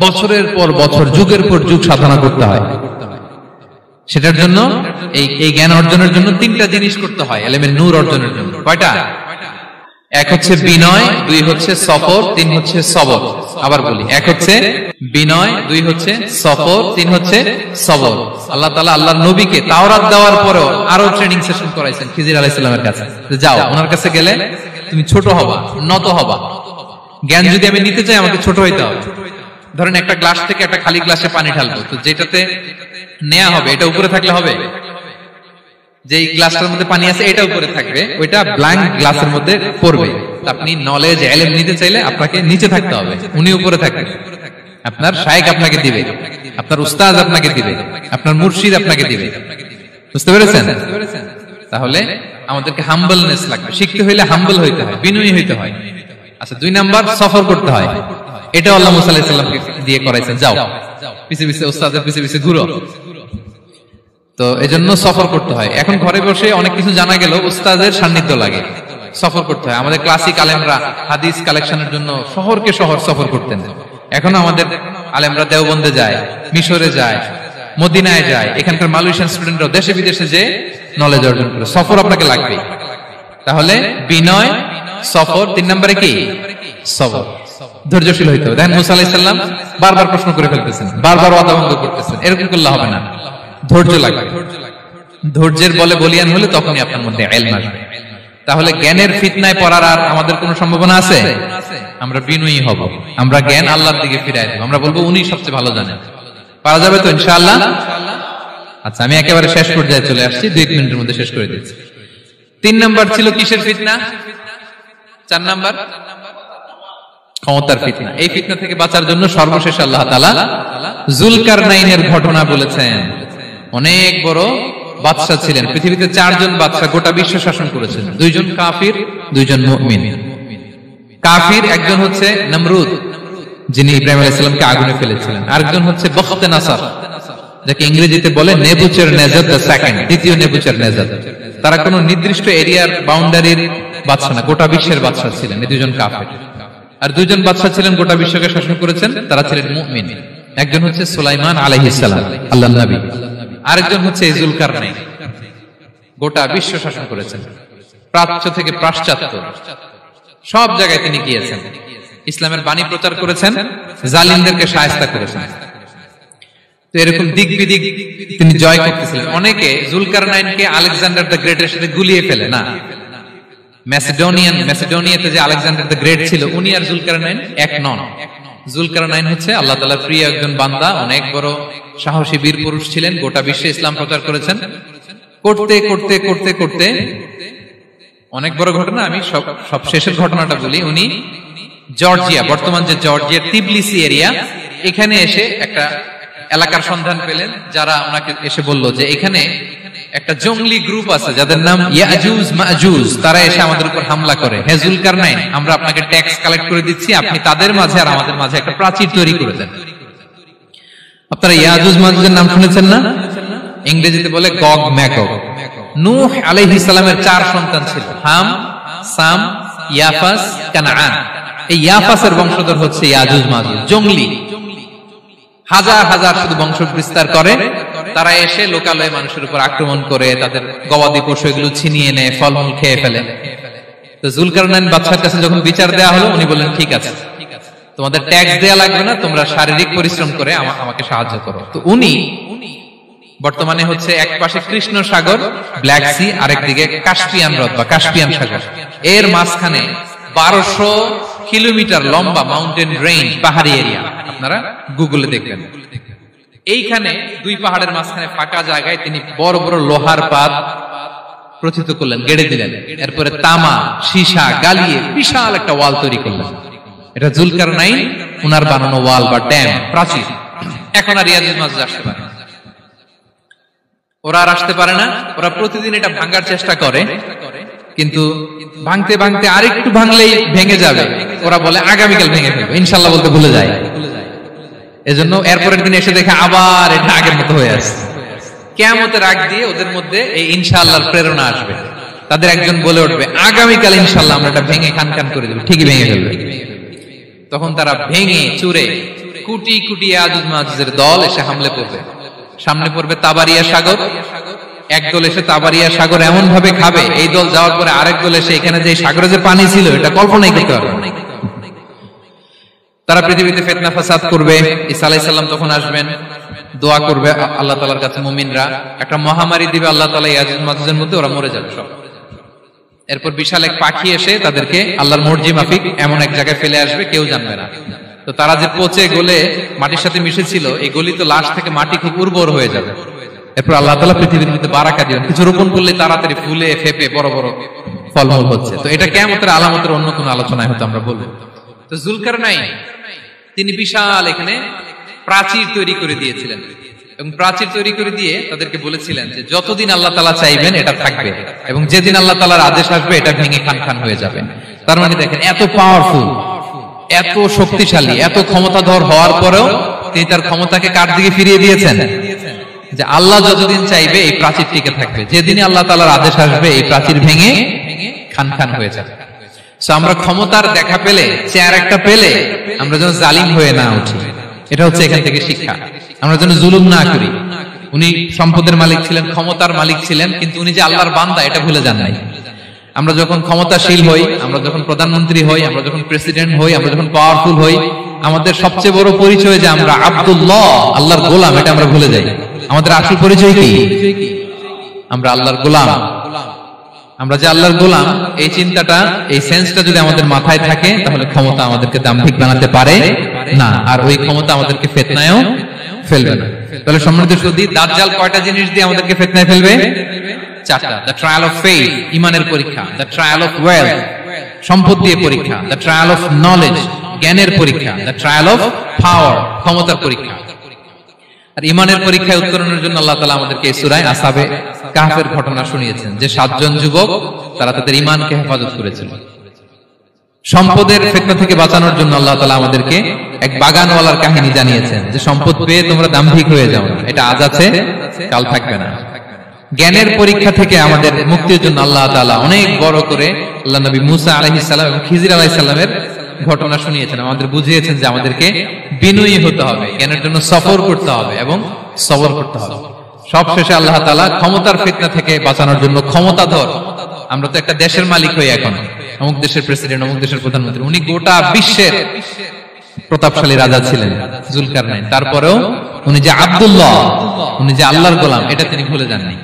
বছরের পর বছর, যুগের পর যুগ সাধনা করতে হয়। সেটার জন্য এই জ্ঞান অর্জনের জন্য তিনটা জিনিস করতে হয় ইলমের নূর অর্জনের জন্য। কয়টা? এক হচ্ছে বিনয়, দুই হচ্ছে সফর, তিন হচ্ছে সবর। আবার বলি, এক হচ্ছে বিনয়, দুই হচ্ছে সফর, তিন হচ্ছে সবর। আল্লাহ তাআলা আল্লাহর নবীকে তাওরাত দেওয়ার পরেও আরো ট্রেনিং সেশন করাইছেন খিজির আলাইহিস সালামের কাছে। যাও, ওনার কাছে গেলে তুমি ছোট হবা, নত হবা। জ্ঞান যদি আমি নিতে চাই আমাকে ছোট হইতে হবে। ধরেন একটা গ্লাস থেকে একটা খালি গ্লাসে পানি ঢালবো, তো যেটাতে নেওয়া হবে এটা উপরে থাকলে হবে? যে গ্লাসটার মধ্যে পানি আছে এটা উপরে থাকবে, ওইটা ব্ল্যাঙ্ক গ্লাসের মধ্যে পড়বে। আপনি নলেজ, ইলম নিতে চাইলে আপনাকে নিচে থাকতে হবে, উনি উপরে থাকবেন। আপনার শায়েখ আপনাকে দিবে, আপনার উস্তাদ আপনাকে দিবে, আপনার মুর্শিদ আপনাকে দিবে। বুঝতে পেরেছেন? তাহলে আমাদেরকে হাম্বলনেস লাগবে। শিখতে হইলে হাম্বল হইতে হয়, বিনয়ী হইতে হয়। আচ্ছা, দুই নাম্বার সফর করতে হয়। এটা আল্লাহ মুসা আলাইহিস সালামকে দিয়ে করাইছেন, যাও পিছে পিছে উস্তাদের পিছে পিছে ঘুরো। তো এজন্য সফর করতে হয়। এখন ঘরে বসে অনেক কিছু জানা গেল, উস্তাদের সান্নিধ্য লাগে, সফর করতে হয়। আমাদের ক্লাসিক আলেমরা হাদিস কালেকশনের জন্য শহরকে শহর সফর করতেন। এখন আমাদের আলেমরা দেওবন্দে যায়, মিশরে যায়, মদিনায় যায়। এখানকার মালয়েশিয়ান স্টুডেন্টরা দেশে বিদেশে যে নলেজ অর্জন করে। সফর আপনাকে লাগবে। তাহলে বিনয়, সফর, তিন নম্বরে কি? সবর। ধৈর্যশীল হইতে হবে। দেখেন মুসা আলাইহিস সালাম বারবার প্রশ্ন করে ফেলতেছেন, বারবার ওয়াদা ভঙ্গ করতেছেন। এরকম করলে হবে না, ধৈর্য লাগবে। ধৈর্যের বলে বলিয়ান হলে তখনই আপনার মধ্যে ইলম আসবে। তাহলে জ্ঞানের ফিতনায় পড়ার আর আমাদের কোনো সম্ভাবনা আছে? আমরা বিনয়ী হব, আমরা জ্ঞান আল্লাহর দিকে ফিরাই দেব। আমরা বলবো উনি সবচেয়ে ভালো জানেন। পারা যাবে তো ইনশাআল্লাহ? আচ্ছা, আমি একেবারে শেষ পর্যায়ে চলে আসছি, 2 মিনিটের মধ্যে শেষ করে দিচ্ছি। 3 নাম্বার ছিল কিসের ফিতনা? 4 নাম্বার ক্ষমতার ফিতনা। এই ফিতনা থেকে বাঁচার জন্য সর্বশেষ আল্লাহ তাআলা যুলকারনাইনের ঘটনা বলেছেন। অনেক বড় বাদশা ছিলেন, পৃথিবীতে 4 জন বাদশা গোটা বিশ্ব শাসন করেছেন। 2 জন কাফির, 2 জন মুমিন। কাফির একজন হচ্ছে নমরুদ, যিনি ইব্রাহিম আলাইহিস সালামকে আগুনে ফেলেছিলেন। আরেকজন হচ্ছে বখতে নাসার, যাকে ইংরেজিতে বলে নেবুচারনেজার দ্য সেকেন্ড, দ্বিতীয় নেবুচারনেজার। তারা কোনো নির্দিষ্ট এরিয়ার বাউন্ডারির বাদশা না, গোটা বিশ্বের বাদশা ছিলেন। এই 2 জন কাফির। আর 2 জন বাদশা ছিলেন গোটা বিশ্বকে শাসন করেছেন, তারা ছিলেন মুমিন। একজন হচ্ছে সুলাইমান আলাইহিস সালাম, আল্লাহর নবী। আরেকজন হচ্ছে যুলকারনাইন, গোটা বিশ্ব শাসন করেছেন, প্রাচ্য থেকে পাশ্চাত্য সব জায়গায় তিনি গিয়েছেন, ইসলামের বাণী প্রচার করেছেন, জালিমদেরকে শায়েস্তা করেছেন। তো এরকম দিক বিদিক তিনি জয় করতেছিলেন। অনেকে যুলকারনাইনকে আলেকজান্ডার দ্য গ্রেটের সাথে গুলিয়ে ফেলে না। ম্যাসিডোনিয়াতে যে আলেকজান্ডার দ্য গ্রেট ছিল, উনি আর যুলকারনাইন এক নন। যুলকারনাইন হচ্ছে আল্লাহ তাআলার প্রিয় একজন বান্দা, অনেক বড় সাহসী বীর পুরুষ ছিলেন, গোটা বিশ্বে ইসলাম প্রচার করেছেন। করতে করতে করতে করতে অনেক বড় ঘটনা, আমি সব শেষের ঘটনাটা বলি। উনি জর্জিয়া, বর্তমান যে জর্জিয়ার তিবলিসি এরিয়া, এখানে এসে একটা এলাকার সন্ধান পেলেন, যারা ওনাকে এসে বলল যে এখানে একটা জঙ্গলি গ্রুপ আছে যাদের নাম ইয়াজুজ মাজুজ, তারা এসে আমাদের উপর হামলা করে। হে যুলকারনাইন, আমরা আপনাকে ট্যাক্স কালেক্ট করে দিচ্ছি, আপনি তাদের মাঝে আর আমাদের মাঝে একটা প্রাচীর তৈরি করে দেন। আপনারা ইয়াজুজ মাজুজের নাম শুনেছেন না? ইংরেজিতে বলে গগ ম্যাগগ। নূহ আলাইহিস সালামের 4 সন্তান ছিল, হাম, সাম, ইয়াফাস, কানাআন। এই ইয়াফাসের বংশধর হচ্ছে ইয়াজুজ মাজুজ, জঙ্গলি, হাজার হাজার শুধু বংশ বিস্তার করে। তারা এসে লোকালয়ে মানুষের উপর আক্রমণ করে, তাদের গবাদি পশু এগুলো ছিনিয়ে নেয়, ফলমূল খেয়ে ফেলে। তো যুলকারনাইন বাদশার কাছে যখন বিচার দেওয়া হলো, উনি বললেন ঠিক আছে, তোমাদের ট্যাক্স দেয়া লাগবে না, তোমরা শারীরিক পরিশ্রম করে আমাকে সাহায্য করো। তো উনি বর্তমানে হচ্ছে এক পাশে কৃষ্ণ সাগর, ব্ল্যাক সি, আরেকদিকে কাস্পিয়ান হ্রদ বা কাস্পিয়ান সাগর, এর মাঝখানে 1200 কিলোমিটার লম্বা মাউন্টেন রেঞ্জ, পাহাড়ি এরিয়া, আপনারা গুগলে দেখবেন। এইখানে দুই পাহাড়ের মাঝখানে ফাঁকা জায়গায় তিনি বড় বড় লোহার পাত প্রথিত করলেন, গেড়ে দিলেন। এরপরে তামা, সীসা গালিয়ে বিশাল একটা ওয়াল তৈরি করলেন। এটা জুলকারনাইন উনার বানানো ওয়াল বা ড্যাম, প্রাচীর। এখন আর ইয়াজুজ মাজুজ আসতে পারে না, ওরা আর আসতে পারে না। ওরা প্রতিদিন এটা ভাঙার চেষ্টা করে, কিন্তু ভাঙতে ভাঙতে আরেকটু ভাঙলেই ভেঙে যাবে। ওরা বলে আগামীকাল ভেঙে ফেলবে, ইনশাল্লাহ বলতে ভুলে যায়। এজন্য এরপরের দিন এসে দেখে আবার এটা আগের মতো হয়ে আসছে। কিয়ামতের আগ দিয়ে ওদের মধ্যে এই ইনশাআল্লাহর প্রেরণা আসবে। তাদের একজন বলে উঠবে আগামীকাল ইনশাআল্লাহ আমরা এটা ভেঙে খান খান করে দেব, ঠিকই ভেঙে ফেলবে। তখন তারা ভেঙে চুরে কুটি কুটি ইয়াজুজ মাজুজের দল এসে হামলে পড়বে। সামনে পড়বে তাবারিয়া সাগর, একদল এসে তাবারিয়া সাগর এমন ভাবে খাবে, এই দল যাওয়ার পরে আরেক দল এসে এখানে যে সাগরে যে পানি ছিল এটা কল্পনাই করতে পারবে না। তারা পৃথিবীতে ফিতনা ফাসাদ করবে। ঈসা আলাইহিস সালাম তখন আসবেন, দোয়া করবে আল্লাহ তাআলার কাছে মুমিনরা, একটা মহামারী দিবে আল্লাহ তাআলা ইয়াজুজ মাজুজের মধ্যে, ওরা মরে যাবে সব। এরপর বিশাল এক পাখি এসে তাদেরকে আল্লাহর মর্জি মাফিক এমন এক জায়গায় ফেলে আসবে, কেউ জানবে না। তো তারা যে পচে গলে মাটির সাথে মিশেছিল, এই গলিত লাশ থেকে মাটি খুব উর্বর হয়ে যাবে। এরপর আল্লাহ তাআলা পৃথিবীর মধ্যে বারাকা দিবেন, কিছু রোপণ করলে তাড়াতাড়ি ফুলে ফেপে বড় বড় ফলমূল হচ্ছে। তো এটা কিয়ামতের আলামতের অন্য কোন আলোচনায় হয়তো আমরা বলবো। তো জুলকারনাইন তিনি বিশাল এখানে প্রাচীর তৈরি করে দিয়েছিলেন, এবং প্রাচীর তৈরি করে দিয়ে তাদেরকে বলেছিলেন যে যতদিন আল্লাহ তাআলা চাইবেন এটা থাকবে, এবং যেদিন আল্লাহ তাআলার আদেশ আসবে এটা ভেঙে খান খান হয়ে যাবে। তার মানে দেখেন এত পাওয়ারফুল, এত শক্তিশালী, এত ক্ষমতাধর হওয়ার পরেও তিনি তার ক্ষমতাকে কার দিকে ফিরিয়ে দিয়েছেন? যে আল্লাহ যতদিন চাইবে এই প্রাচীর টিকে থাকবে, যেদিন আল্লাহ তাআলার আদেশ আসবে এই প্রাচীর ভেঙে খান খান হয়ে যাবে। আমরা ক্ষমতার দেখা পেলে, চেয়ার একটা পেলে আমরা যেন জালিম হয়ে না উঠি, এটা হচ্ছে এখান থেকে শিক্ষা। আমরা যেন জুলুম না করি। উনি সম্পদের মালিক ছিলেন, ক্ষমতার মালিক ছিলেন, কিন্তু উনি যে আল্লাহর বান্দা এটা ভুলে যান নাই। আমরা যখন ক্ষমতাশীল হই, আমরা যখন প্রধানমন্ত্রী হই, আমরা যখন প্রেসিডেন্ট হই, আমরা যখন পাওয়ারফুল হই, আমাদের সবচেয়ে বড় পরিচয় যে আমরা আব্দুল্লাহ, আল্লাহর গোলাম, এটা আমরা ভুলে যাই। আমাদের আসল পরিচয় কি? আমরা আল্লাহর গোলাম। আমরা যে আল্লাহর গোলাম, এই চিন্তাটা, এই সেন্সটা যদি আমাদের মাথায় থাকে, তাহলে ক্ষমতা আমাদেরকে দাম্ভিক বানাতে পারে না, আর ওই ক্ষমতা আমাদেরকে ফিতনায়ও ফেলবে না। তাহলে সম্মানিত সুধী, দাজ্জাল কয়টা জিনিস দিয়ে আমাদেরকে ফিতনায় ফেলবে? চারটা। দ্য ট্রায়াল অফ ফেইথ, ঈমানের পরীক্ষা; দ্য ট্রায়াল অফ ওয়েলথ, সম্পদ দিয়ে পরীক্ষা; দ্য ট্রায়াল অফ নলেজ, জ্ঞানের পরীক্ষা; দ্য ট্রায়াল অফ পাওয়ার, ক্ষমতার পরীক্ষা। আর ঈমানের পরীক্ষায় উত্তরণের জন্য আল্লাহ তাআলা আমাদেরকে এই সূরায় আসহাবে কাহফের ঘটনা শুনিয়েছেন, যে 7 জন যুবক তারা তাদের ঈমানকে হেফাজত করেছিল। সম্পদের ফিতনা থেকে বাঁচানোর জন্য আল্লাহ তাআলা আমাদেরকে এক বাগানওয়ালার কাহিনী জানিয়েছেন, যে সম্পদ পেয়ে তোমরা দাম্ভিক হয়ে যাও না, এটা আজ আছে কাল থাকবে না। জ্ঞানের পরীক্ষা থেকে আমাদের মুক্তির জন্য আল্লাহ তাআলা অনেক বড় করে আল্লাহ নবী মুসা আলাইহিস সালাম এবং খিজির আলাইহিস সালামের ঘটনা শুনিয়েছেন, আমাদের বুঝিয়েছেন যে আমাদেরকে বিনয়ী হতে হবে, জ্ঞানের জন্য সফর করতে হবে এবং সবর করতে হবে। সবশেষে আল্লাহ তাআলা ক্ষমতার ফিতনা থেকে বাঁচানোর জন্য ক্ষমতাধর, আমরা তো একটা দেশের মালিক হই এখন, অমুক দেশের প্রেসিডেন্ট, অমুক দেশের প্রধানমন্ত্রী, উনি গোটা বিশ্বের প্রতাপশালী রাজা ছিলেন জুলকারনাইন। তারপরেও উনি যে আব্দুল্লাহ, উনি যে আল্লাহর গোলাম, এটা তিনি ভুলে যাননি।